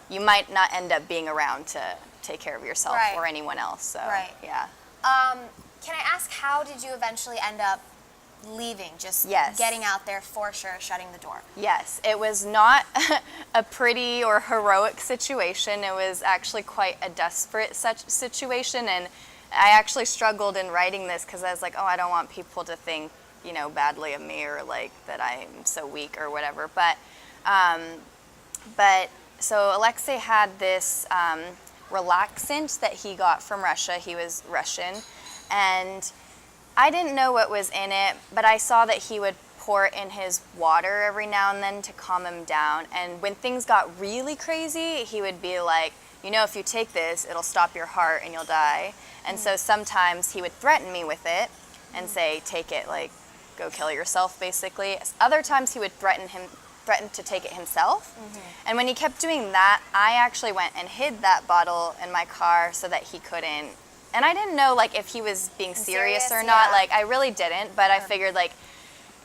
you might not end up being around to take care of yourself or anyone else. So yeah. Can I ask, how did you eventually end up leaving, just getting out there for sure, shutting the door? Yes, it was not a pretty or heroic situation. It was actually quite a desperate situation, and I actually struggled in writing this because I was like, oh, I don't want people to think, you know, badly of me, or like that I'm so weak or whatever. But so Alexei had this relaxant that he got from Russia. He was Russian, and I didn't know what was in it, but I saw that he would pour it in his water every now and then to calm him down. And when things got really crazy, he would be like, you know, if you take this, it'll stop your heart and you'll die. And so sometimes he would threaten me with it and say, take it, like, go kill yourself, basically. Other times he would threaten to take it himself. And when he kept doing that, I actually went and hid that bottle in my car so that he couldn't. And I didn't know, like, if he was being serious or not. Like, I really didn't, but I figured, like,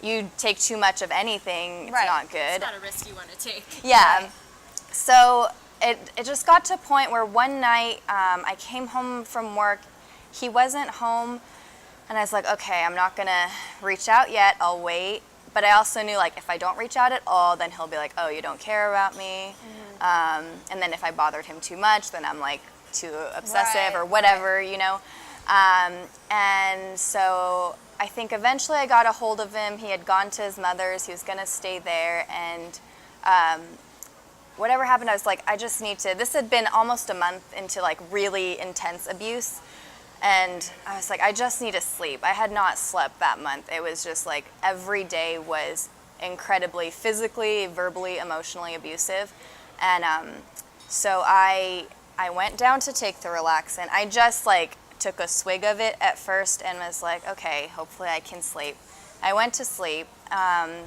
you take too much of anything, it's not good. It's not a risk you want to take. Yeah. So it just got to a point where one night I came home from work. He wasn't home, and I was like, okay, I'm not going to reach out yet. I'll wait. But I also knew, like, if I don't reach out at all, then he'll be like, oh, you don't care about me. And then if I bothered him too much, then I'm, like, too obsessive or whatever, you know. And so I think eventually I got a hold of him. He had gone to his mother's. He was going to stay there. And whatever happened, I was like, I just need to. This had been almost a month into, like, really intense abuse. And I was like, I just need to sleep. I had not slept that month. It was just like every day was incredibly physically, verbally, emotionally abusive. And so I went down to take the relaxant. I just like took a swig of it at first and was like, okay, hopefully I can sleep. I went to sleep. And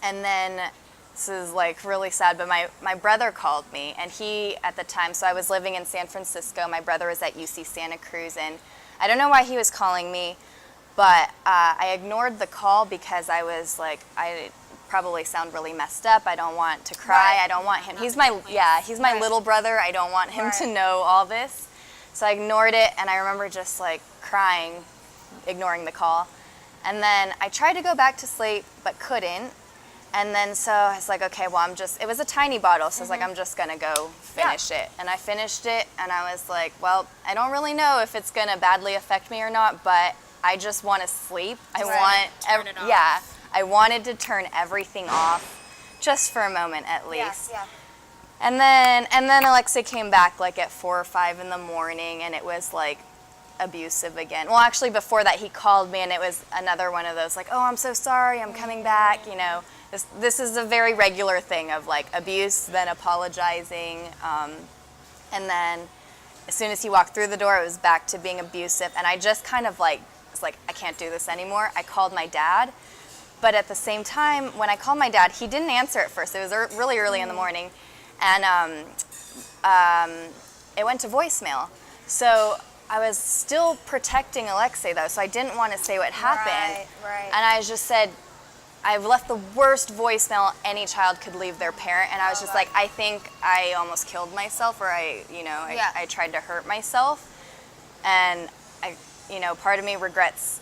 then, this is like really sad, but my brother called me, and he, at the time, so I was living in San Francisco, my brother was at UC Santa Cruz, and I don't know why he was calling me, but I ignored the call because I was like, I probably sound really messed up, I don't want to cry, I don't want him, he's my little brother, I don't want him to know all this, so I ignored it, and I remember just like crying, ignoring the call, and then I tried to go back to sleep, but couldn't. And then so I was like, okay, well, it was a tiny bottle, so I was like, I'm just gonna go finish it. And I finished it, and I was like, well, I don't really know if it's gonna badly affect me or not, but I just want to sleep. I Turn it off. Yeah, I wanted to turn everything off, just for a moment at least. Yeah. And then Alexa came back like at 4 or 5 in the morning, and it was like abusive again. Well, actually before that he called me, and it was another one of those like, oh, I'm so sorry, I'm coming back, you know. This is a very regular thing of like abuse, then apologizing, and then as soon as he walked through the door, it was back to being abusive, and I just kind of like was like, I can't do this anymore. I called my dad, but at the same time, when I called my dad, he didn't answer at first. It was really early in the morning, and it went to voicemail. So I was still protecting Alexei though, so I didn't want to say what happened. Right. And I just said, I've left the worst voicemail any child could leave their parent, and I was just like, I think I almost killed myself, or I tried to hurt myself, and part of me regrets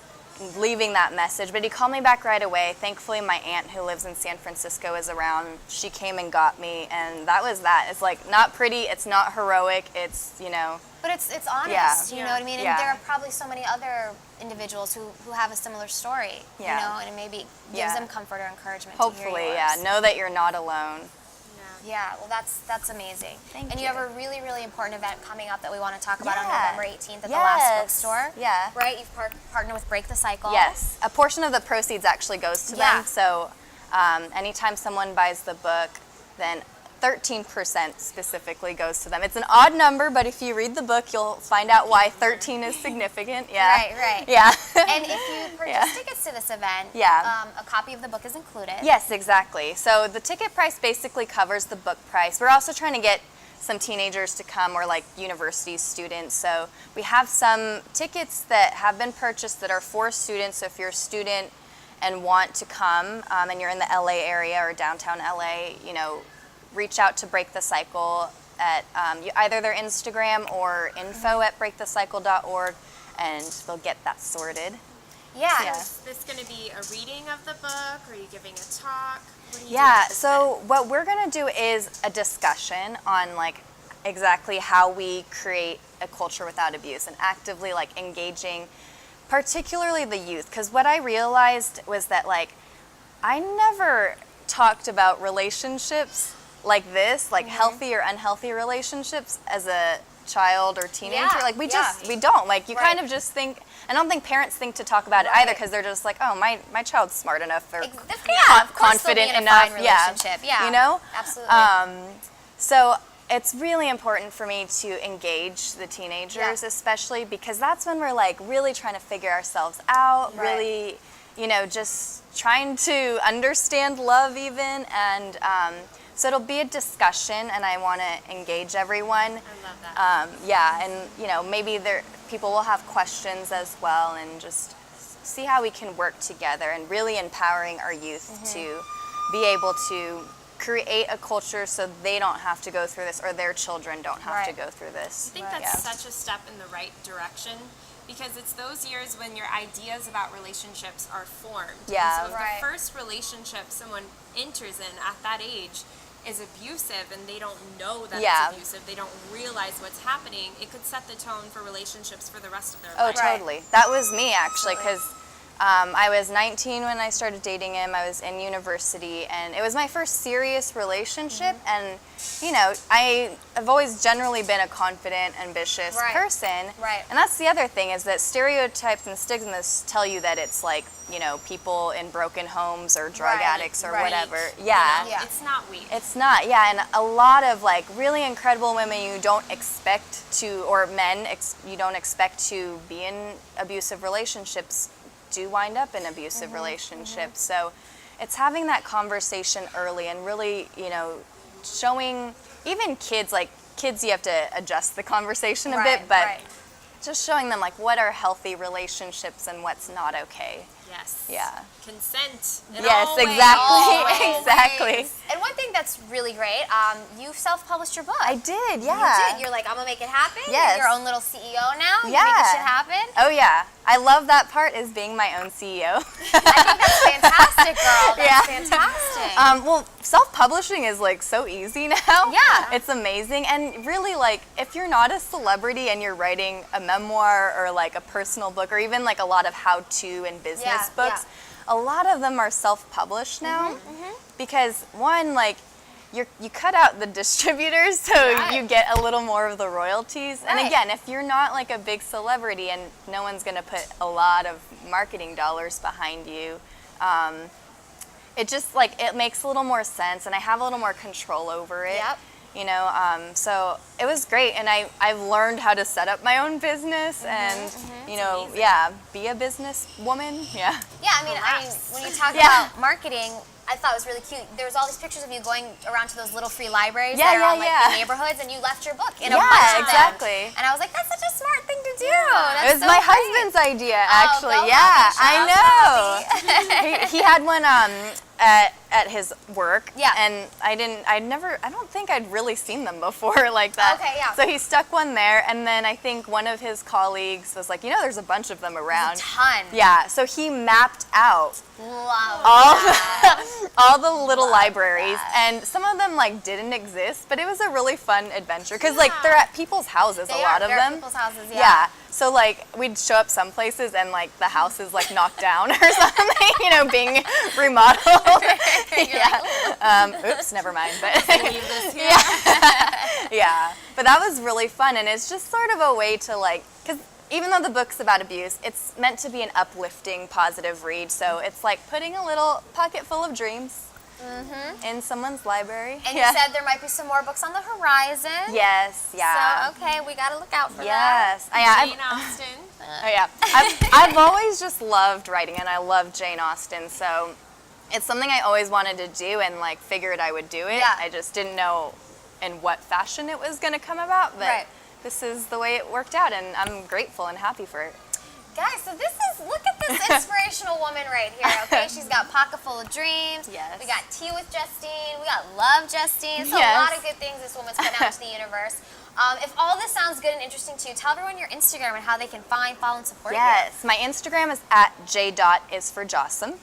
leaving that message, but he called me back right away. Thankfully, my aunt who lives in San Francisco is around. She came and got me, and that was that. It's like not pretty, it's not heroic, it's, But it's honest, Yeah. you know what I mean? And Yeah. there are probably so many other individuals who have a similar story, Yeah. and it maybe gives Yeah. them comfort or encouragement Hopefully, to hear yeah. yours. Know that you're not alone. Yeah, well, that's amazing. Thank and you you. have a really, really important event coming up that we want to talk about on Yeah. November 18th at the Last Bookstore. Yeah. Right? You've partnered with Break the Cycle. Yes. A portion of the proceeds actually goes to Yeah. them. So anytime someone buys the book, then 13% specifically goes to them. It's an odd number, but if you read the book, you'll find out why 13 is significant. Yeah. Right. Yeah. And if you purchase Yeah. tickets to this event, Yeah. a copy of the book is included. Yes, exactly. So the ticket price basically covers the book price. We're also trying to get some teenagers to come, or like university students. So we have some tickets that have been purchased that are for students. So if you're a student and want to come, and you're in the LA area or downtown LA, reach out to Break the Cycle at either their Instagram or info@breakthecycle.org, and they'll get that sorted. Yeah. Yeah. Is this going to be a reading of the book? Are you giving a talk? What are you Yeah, doing with so what we're gonna do is a discussion on like exactly how we create a culture without abuse, and actively like engaging particularly the youth, because what I realized was that like I never talked about relationships like this, like healthy or unhealthy relationships as a child or teenager. Yeah, Like we yeah. don't, like you kind Right. of just think, I don't think parents think to talk about it either, because they're just like, oh, my child's smart enough or Yeah, of course they'll be confident in a enough. fine relationship. Yeah. Absolutely. So it's really important for me to engage the teenagers, Yeah. especially because that's when we're like really trying to figure ourselves out, Right. really, just trying to understand love even. And so it'll be a discussion, and I want to engage everyone. I love that. Yeah, and maybe people will have questions as well, and just see how we can work together, and really empowering our youth to be able to create a culture so they don't have to go through this, or their children don't have to Right. go through this. I think that's such a step in the right direction, because it's those years when your ideas about relationships are formed. Yeah. And so if Right. the first relationship someone enters in at that age is abusive, and they don't know that Yeah. it's abusive, they don't realize what's happening, it could set the tone for relationships for the rest of their Oh, life. totally. That was me, actually, because I was 19 when I started dating him. I was in university, and it was my first serious relationship. And, I have always generally been a confident, ambitious Right. person. Right. And that's the other thing, is that stereotypes and stigmas tell you that it's like, people in broken homes or drug Right, addicts or right. whatever. Yeah. It's not weak. It's not, yeah, and a lot of like really incredible women you don't expect to, or men you don't expect to be in abusive relationships, do wind up in abusive relationships. So it's having that conversation early, and really, showing even kids you have to adjust the conversation a bit, but right. just showing them like what are healthy relationships and what's not okay. Yes. Yeah. Consent. in Yes, all ways. exactly. Always. Exactly. And one thing that's really great, you self-published your book. I did, yeah. You did. You're like, I'm gonna make it happen. Yes. You're your own little CEO now. You Yeah. make this shit happen. Oh yeah, I love that part is being my own CEO. I think that's fantastic, girl. That's Yeah. fantastic. Well, self-publishing is like so easy now. Yeah. It's amazing. And really, like, if you're not a celebrity and you're writing a memoir or like a personal book or even like a lot of how-to and business Yeah, books, a lot of them are self-published now because one, like, you cut out the distributors so Right. you get a little more of the royalties. And Right. again, if you're not like a big celebrity and no one's gonna put a lot of marketing dollars behind you, it just like it makes a little more sense and I have a little more control over it. Yep. You know, so it was great and I've learned how to set up my own business and you know, be a business woman. Yeah. Yeah, I mean, when you talk Yeah. about marketing, I thought it was really cute. There was all these pictures of you going around to those little free libraries Yeah, that are yeah, on like yeah. the neighborhoods, and you left your book in a Yeah, bunch of exactly. them. And I was like, that's such a smart thing to do. That's It was so my great. husband's idea, actually. go Yeah, Bobby, I know. he had one at his work. Yeah. And I don't think I'd really seen them before like that. Okay, yeah. So he stuck one there, and then I think one of his colleagues was like, you know, there's a bunch of them around. A ton. Yeah. So he mapped out Love all that. all the little libraries, and some of them like didn't exist, but it was a really fun adventure because like they're at people's houses. They a lot are. of They're at them. people's houses, yeah. Yeah. So like we'd show up some places and like the house is like knocked down or something, you know, being remodeled. Yeah. Oops, never mind. But Leave this here. yeah. But that was really fun, and it's just sort of a way to like, because even though the book's about abuse, it's meant to be an uplifting, positive read. So it's like putting a little pocket full of dreams in someone's library. And you said there might be some more books on the horizon. Yes. Yeah. So, okay, we got to look out for that. Yes. I've- Jane Austen. Oh, yeah. I've always just loved writing, and I love Jane Austen, so it's something I always wanted to do and like figured I would do it. Yeah. I just didn't know in what fashion it was going to come about, but Right. this is the way it worked out, and I'm grateful and happy for it. Guys, so look at this inspirational woman right here, okay? She's got Pocket Full of Dreams. Yes. We got Tea with Justine. We got Love Justine. So Yes. a lot of good things this woman's putting out into the universe. If all this sounds good and interesting to you, tell everyone your Instagram and how they can find, follow, and support you. Yes, my Instagram is at j.isforjossum.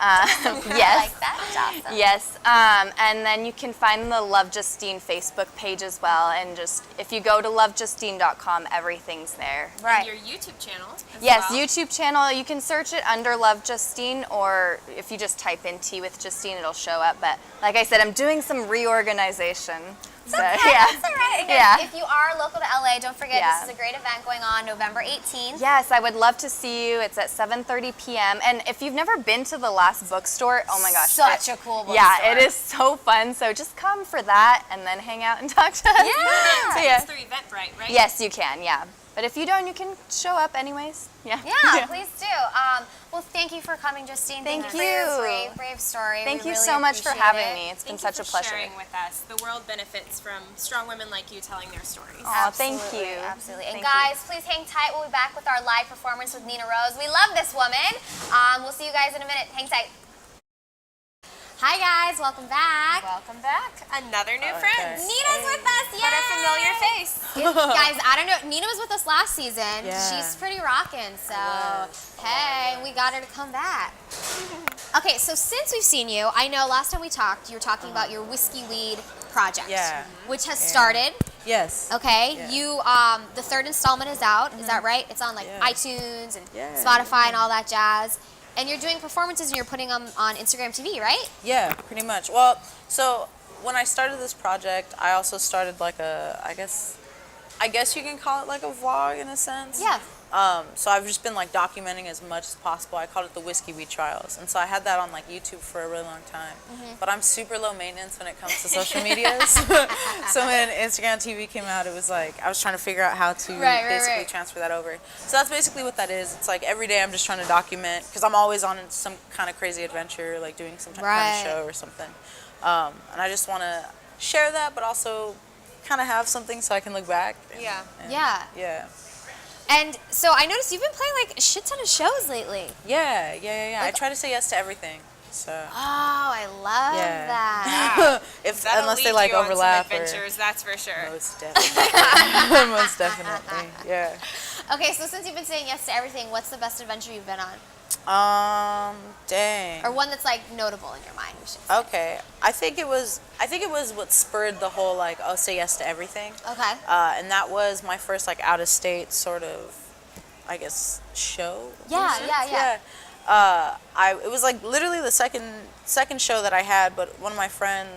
Yes. I like that, Jocelyn. Yes, and then you can find the Love Justine Facebook page as well, and just if you go to lovejustine.com, everything's there. Right. And your YouTube channel. As Yes, well. YouTube channel, you can search it under Love Justine, or if you just type in Tea with Justine, it'll show up. But like I said, I'm doing some reorganization. So, Okay, yeah. that's all right. Again, Yeah. if you are local to LA, don't forget Yeah. this is a great event going on November 18th. Yes, I would love to see you. It's at 7:30 p.m. And if you've never been to the last bookstore, oh my gosh. Such a cool bookstore. Yeah, it is so fun. So just come for that and then hang out and talk to us. Yeah. So, yeah. It's through Eventbrite, right? Yes, you can, yeah. But if you don't, you can show up anyways. Yeah. Yeah, please do. Well, thank you for coming, Justine. Thank For your you. brave story. Thank We you really so much for appreciate having it. me. It's been Thank such a you for pleasure. sharing with us. The world benefits from strong women like you telling their stories. Aw, thank Absolutely, you. Absolutely. And Thank you. guys, please hang tight. We'll be back with our live performance with Nina Rohse. We love this woman. We'll see you guys in a minute. Hang tight. Hi guys, welcome back. Welcome back. Another new friend. Nina's with us, yay! But a familiar face. Guys, I don't know. Nina was with us last season. Yeah. She's pretty rockin', so hey, we got her to come back. Okay, so since we've seen you, I know last time we talked, you were talking about your Whiskey Weed project, Yeah. which has started. Yes. Okay, Yeah. you the third installment is out. Is that right? It's on like Yeah. iTunes and Yeah. Spotify and all that jazz. And you're doing performances and you're putting them on Instagram TV, right? Yeah, pretty much. Well, so when I started this project, I also started like I guess you can call it like a vlog in a sense. Yeah. So I've just been like documenting as much as possible. I called it the Whiskey Weed Trials, and so I had that on like YouTube for a really long time. But I'm super low maintenance when it comes to social medias. So when Instagram TV came out, it was like I was trying to figure out how to basically transfer that over. So that's basically what that is. It's like every day I'm just trying to document because I'm always on some kind of crazy adventure, like doing some kind of show or something. And I just want to share that, but also kind of have something so I can look back. Yeah. And- Yeah. Yeah. And so I noticed you've been playing like a shit ton of shows lately. Yeah. I Like- try to say yes to everything. So Oh, I love Yeah. that. if That'll unless lead they like you on overlap some or adventures, that's for sure. most definitely. Most definitely. Yeah. Okay, so since you've been saying yes to everything, what's the best adventure you've been on? Dang. Or one that's like notable in your mind, we should say. Okay, I think it was what spurred the whole like say yes to everything. Okay. And that was my first like out of state sort of, I guess, show. Yeah. It was like literally the second show that I had, but one of my friend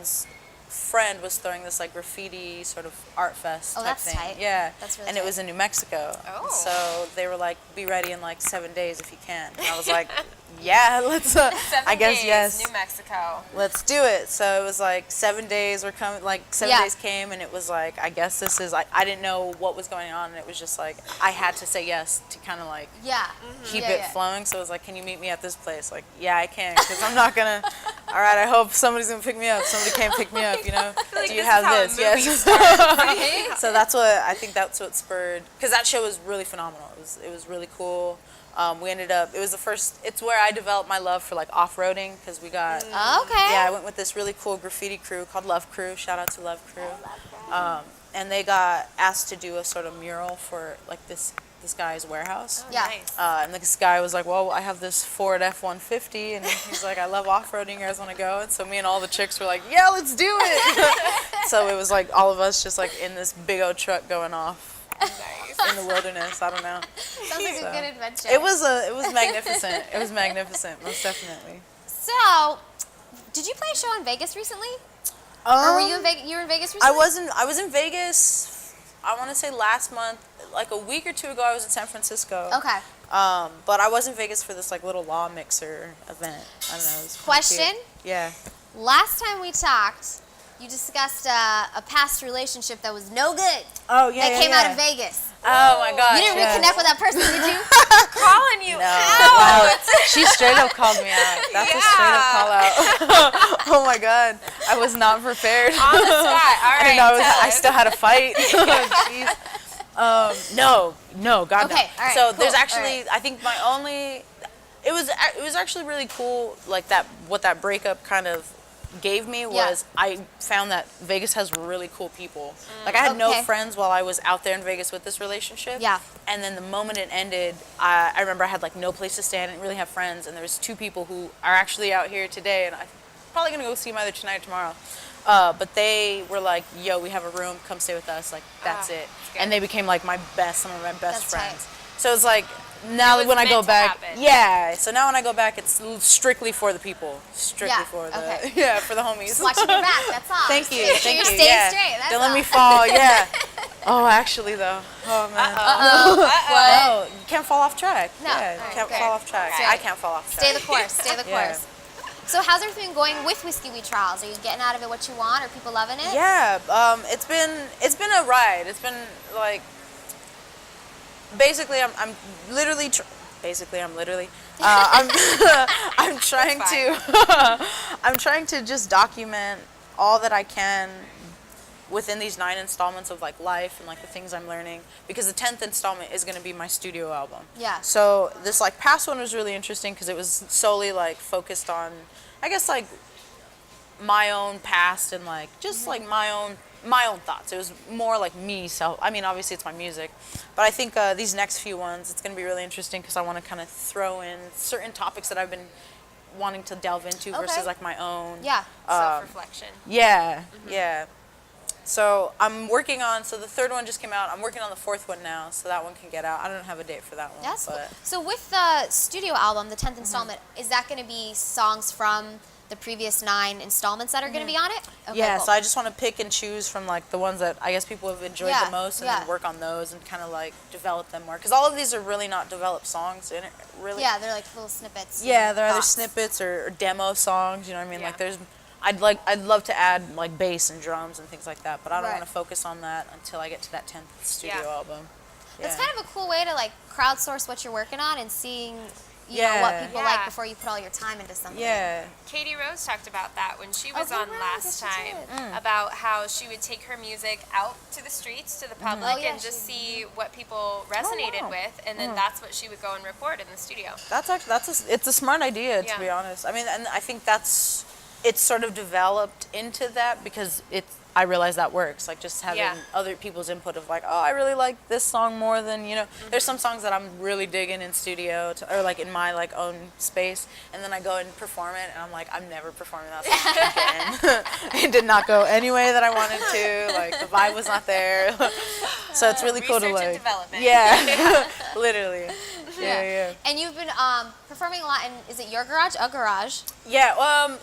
was throwing this like graffiti sort of art fest type that's thing. tight. Yeah. That's really and it was in New Mexico. Oh. So they were like, be ready in like 7 days if you can. And I was like, yeah, let's. I guess 7 days, yes. New Mexico. Let's do it. So it was like 7 days were coming, like 7 days came, and it was like, I guess this is, I didn't know what was going on, and it was just like, I had to say yes to kind of like keep it flowing. So it was like, can you meet me at this place? Like, yeah, I can, because I'm not gonna, all right, I hope somebody's gonna pick me up. Somebody can't pick me up, you know? Like, Do you this have is how a this? movie Yes. starts, right? So I think that's what spurred, because that show was really phenomenal. It was really cool. It's where I developed my love for like off-roading, because we got, Okay. I went with this really cool graffiti crew called Love Crew. Shout out to Love Crew. And they got asked to do a sort of mural for like this guy's warehouse. Yeah. Nice. And this guy was like, well, I have this Ford F-150, and he's like, I love off-roading, you guys want to go? And so me and all the chicks were like, yeah, let's do it. So it was like all of us just like in this big old truck going off in the wilderness. I don't know. Sounds like a good adventure. It was magnificent. It was magnificent, most definitely. So, did you play a show in Vegas recently? Or were you in Vegas? You were in Vegas recently? I was in Vegas, I want to say last month, like a week or two ago. I was in San Francisco. Okay. But I was in Vegas for this like little law mixer event. I don't know. It was kinda Question? cute. Yeah. Last time we talked, you discussed a past relationship that was no good. Oh yeah. That came out of Vegas. Oh my gosh. You didn't yes. reconnect with that person, did you? Calling you No. out. Wow. She straight up called me out. That's a straight up call out. Oh my god. I was not prepared. On the spot. All right. I didn't know I tell still had a fight. Jeez. No, God no. Okay, all right, So cool, there's all actually, I think my only, it was actually really cool. Like what that breakup kind of gave me was I found that Vegas has really cool people. Like I had no friends while I was out there in Vegas with this relationship. Yeah. And then the moment it ended, I remember I had like no place to stay. I didn't really have friends, and there was 2 people who are actually out here today, and I'm probably gonna go see them either tonight or tomorrow. But they were like, yo, we have a room, come stay with us. Like, that's it. good. And they became like some of my best That's friends. tight. So it's like, now was when I go meant to back, happen. so now when I go back, it's strictly for the people. Strictly Yeah, for the, okay. for the homies. Watching your back, that's all. Thank you, Make sure thank you're you. staying Yeah. straight, that's Don't let all. me fall, yeah. Oh, actually though, oh man. No, you can't fall off track. No, Yeah, all you right, can't good. fall off track. Right. I can't fall off track. Stay the course, stay the Yeah. course. So how's everything going with Whiskey Wheat Trials? Are you getting out of it what you want? Are people loving it? Yeah, it's been a ride. It's been like, basically I'm literally I'm trying to I'm trying to just document all that I can within these 9 installments of like life and like the things I'm learning, because the 10th installment is going to be my studio album. Yeah. So this like past one was really interesting because it was solely like focused on, I guess, like my own past and like just like my own thoughts. It was more like me. So I mean, obviously it's my music, but I think these next few ones, it's going to be really interesting because I want to kind of throw in certain topics that I've been wanting to delve into versus like my own. Yeah. Self-reflection. Yeah, yeah. So I'm working on, so the 3rd one just came out. I'm working on the 4th one now, so that one can get out. I don't have a date for that one. That's cool. but So with the studio album, the 10th installment, is that going to be songs from the previous 9 installments that are going to be on it? Okay, yeah, cool. so I just want to pick and choose from like the ones that I guess people have enjoyed Yeah, the most, and yeah. then work on those and kind of like develop them more. Because all of these are really not developed songs in it, really. Yeah, they're like little snippets. Yeah, and they're either thoughts. snippets or demo songs. You know what I mean? Yeah. Like there's, I'd love to add like bass and drums and things like that, but I don't Right. want to focus on that until I get to that 10th studio Yeah. album. It's Yeah. kind of a cool way to like crowdsource what you're working on and seeing, you know, what Yeah. people Yeah. like before you put all your time into something. Yeah. Katie Rose talked about that when she was Oh, on right, last yes, she time, did. about how she would take her music out to the streets, to the public, Oh, yeah, and just she- see what people resonated wow. with, and then that's what she would go and record in the studio. That's actually it's a smart idea, to Yeah. be honest. I mean, and I think it's sort of developed into that because I realize that works. Like just having Yeah. other people's input of like, oh, I really like this song more than, you know, there's some songs that I'm really digging in studio or like in my like own space, and then I go and perform it, and I'm like, I'm never performing that song again. It did not go any way that I wanted to. Like the vibe was not there. So it's really cool to Research and like, development. yeah, literally. Yeah. And you've been performing a lot in, is it your garage? A garage. Yeah.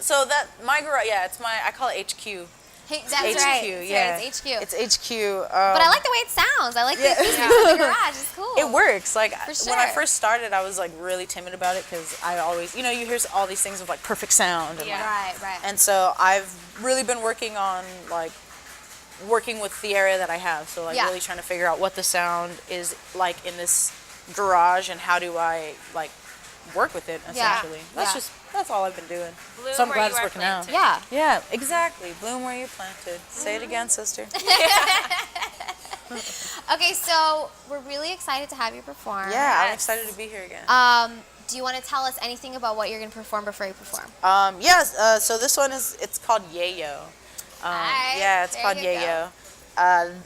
So that my garage, yeah, it's my, I call it HQ. Hey, that's HQ, right. yeah. It's HQ. It's HQ. But I like the way it sounds. I like the acoustics in the garage. It's cool. It works. Like For when I sure. first started, I was like really timid about it because I always, you know, you hear all these things of like perfect sound. And, Yeah. Right. and so I've really been working on like working with the area that I have. So like Yeah. really trying to figure out what the sound is like in this garage and how do I like work with it essentially. That's all I've been doing. Bloom So I'm where glad you it's are working out. planted. Yeah. Yeah, exactly. Bloom where you planted. Say it again, sister. Okay, so we're really excited to have you perform. Yeah, I'm Yes. excited to be here again. Do you want to tell us anything about what you're going to perform before you perform? Yes, so this one it's called Yayo. Alright, Yeah, it's there called you Yayo.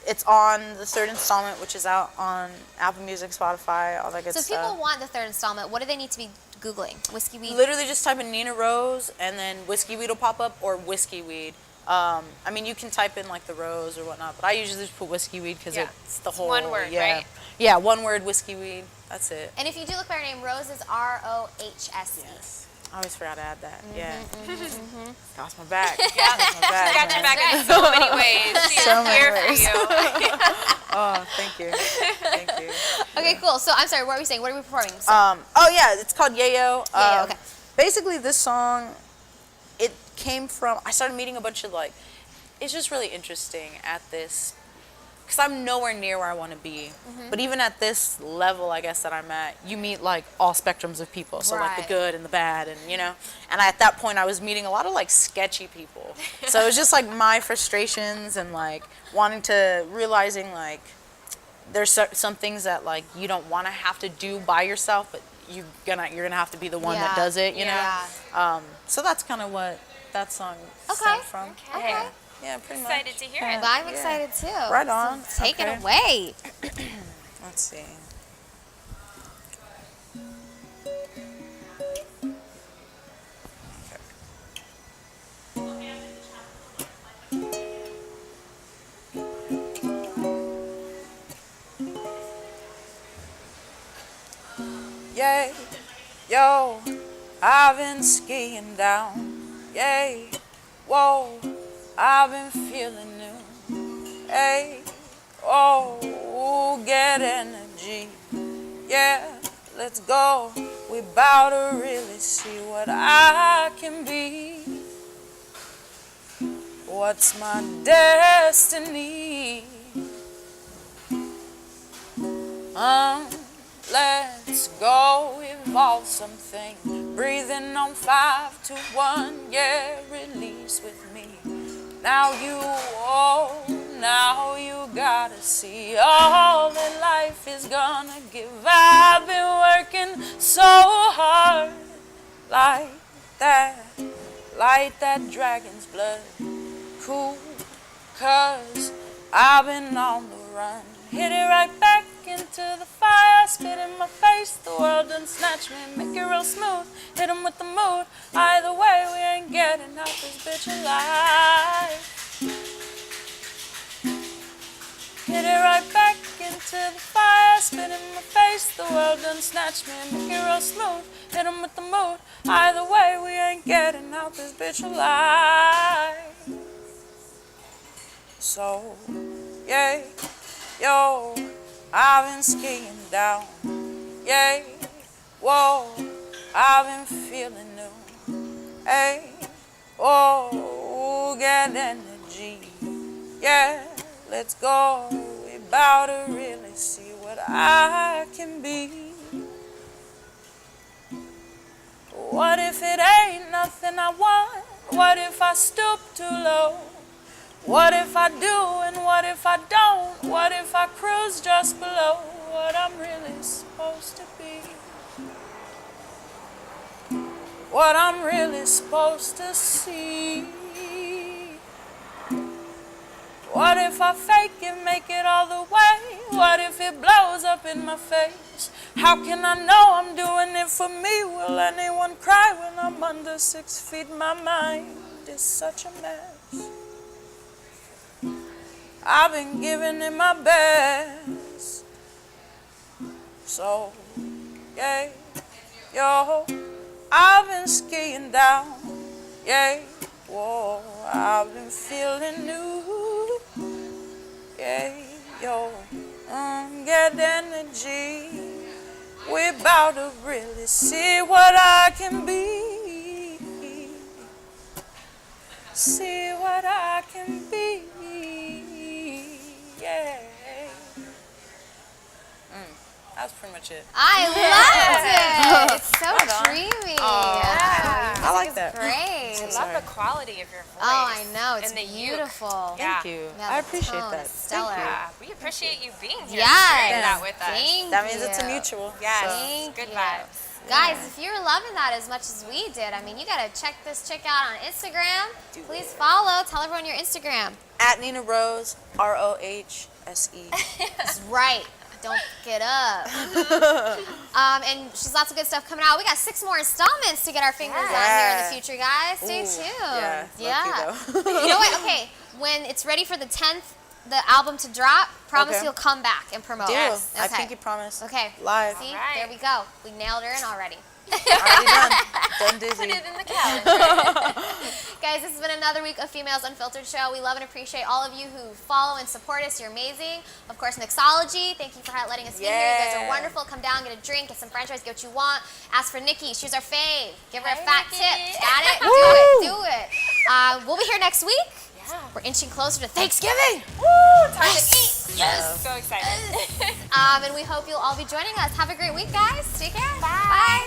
It's on the third installment, which is out on Apple Music, Spotify, all that good So if stuff. people want the third installment, what do they need to be Googling? Whiskey Weed? Literally just type in Nina Rohse and then Whiskey Weed will pop up, or Whiskey Weed. I mean, you can type in like the Rose or whatnot, but I usually just put Whiskey Weed because Yeah. it's the whole one word, yeah. right? Yeah, one word, Whiskey Weed. That's it. And if you do look by her name, Rose is Rohse. Yes. I always forgot to add that. Yeah. Mm-hmm. Got my back. Yeah. Got my back. Got your man. back in so many ways. She's So many here ways. for you. Oh, thank you. Thank you. Okay, cool. So I'm sorry, what were we saying? What are we performing? So, Oh yeah, it's called Yayo. Yayo, okay. Basically, this song, it came from, I started meeting a bunch of like, it's just really interesting at this, because I'm nowhere near where I want to be. Mm-hmm. But even at this level, I guess, that I'm at, you meet like all spectrums of people. So like Right. the good and the bad, and you know. And at that point, I was meeting a lot of like sketchy people. So it was just like my frustrations and like wanting to, realizing like, there's some things that like you don't want to have to do by yourself, but you're gonna have to be the one that Yeah. does it, you Yeah. know. So that's kind of what that song stemmed from. Okay. Yeah, pretty much. Excited to hear it. Well, I'm Yeah. excited too. Right on. So take Okay. it away. Let's see. Yeah, yo, I've been skiing down. Yay, whoa, I've been feeling new. Hey, oh, get energy. Yeah, let's go. We bout to really see what I can be. What's my destiny? Let's go evolve something. Breathing on 5 to 1, yeah, release with me. Now you gotta see all that life is gonna give. I've been working so hard, like that dragon's blood. Cool, 'cause I've been on the run. Hit it right back into the fire, spit in my face, the world done snatch me, make it real smooth, hit 'em with the mood, either way we ain't getting out this bitch alive. Hit it right back into the fire, spit in my face, the world done snatch me, make it real smooth, hit 'em with the mood, either way we ain't getting out this bitch alive. So, yeah, yo, I've been skiing down, yay, whoa, I've been feeling new, hey, whoa, get energy, yeah, let's go, we bout to really see what I can be. What if it ain't nothing I want? What if I stoop too low? What if I do and what if I don't? What if I cruise just below what I'm really supposed to be? What I'm really supposed to see? What if I fake it, make it all the way? What if it blows up in my face? How can I know I'm doing it for me? Will anyone cry when I'm under 6 feet? My mind is such a mess. I've been giving it my best. So, yeah, yo, I've been skiing down. Yeah, whoa, I've been feeling new. Yeah, yo, get energy. We're about to really see what I can be. See what I can be. Yeah. That's pretty much it. I loved it. It's so Right on. dreamy. I like that. Great. I love the quality of your voice. Oh, I know. It's and the beautiful. Yeah. Thank you. Yeah, I the appreciate tone that. is stellar. Yeah, we appreciate you being here. Yes. and sharing that with us. Thank That means it's a you. mutual. Yes, Thank good you. vibes. Guys, if you're loving that as much as we did, I mean, you gotta check this chick out on Instagram. Please follow. Tell everyone your Instagram. At Nina Rohse, Rohse. That's right. Don't get up. And she's lots of good stuff coming out. We got 6 more installments to get our fingers on here in the future, guys. Stay tuned. Yeah. You know what? Okay, when it's ready for the 10th, the album to drop, promise Okay. you'll come back and promote. Deal. Yes. I Okay. pinky promise. Okay. Live. See, Alright. there we go. We nailed her in already. Already done. Done Put dizzy. it in the calendar. Guys, this has been another week of Females Unfiltered show. We love and appreciate all of you who follow and support us. You're amazing. Of course, Mixology, thank you for letting us be here. You guys are Yeah. wonderful. Come down, get a drink, get some french fries, get what you want. Ask for Nikki. She's our fave. Give her a Hey, fat Nikki. tip. Got it? Do it. We'll be here next week. Yeah. We're inching closer to Thanksgiving. Time to eat. Yes. So excited. And we hope you'll all be joining us. Have a great week, guys. Take care. Bye.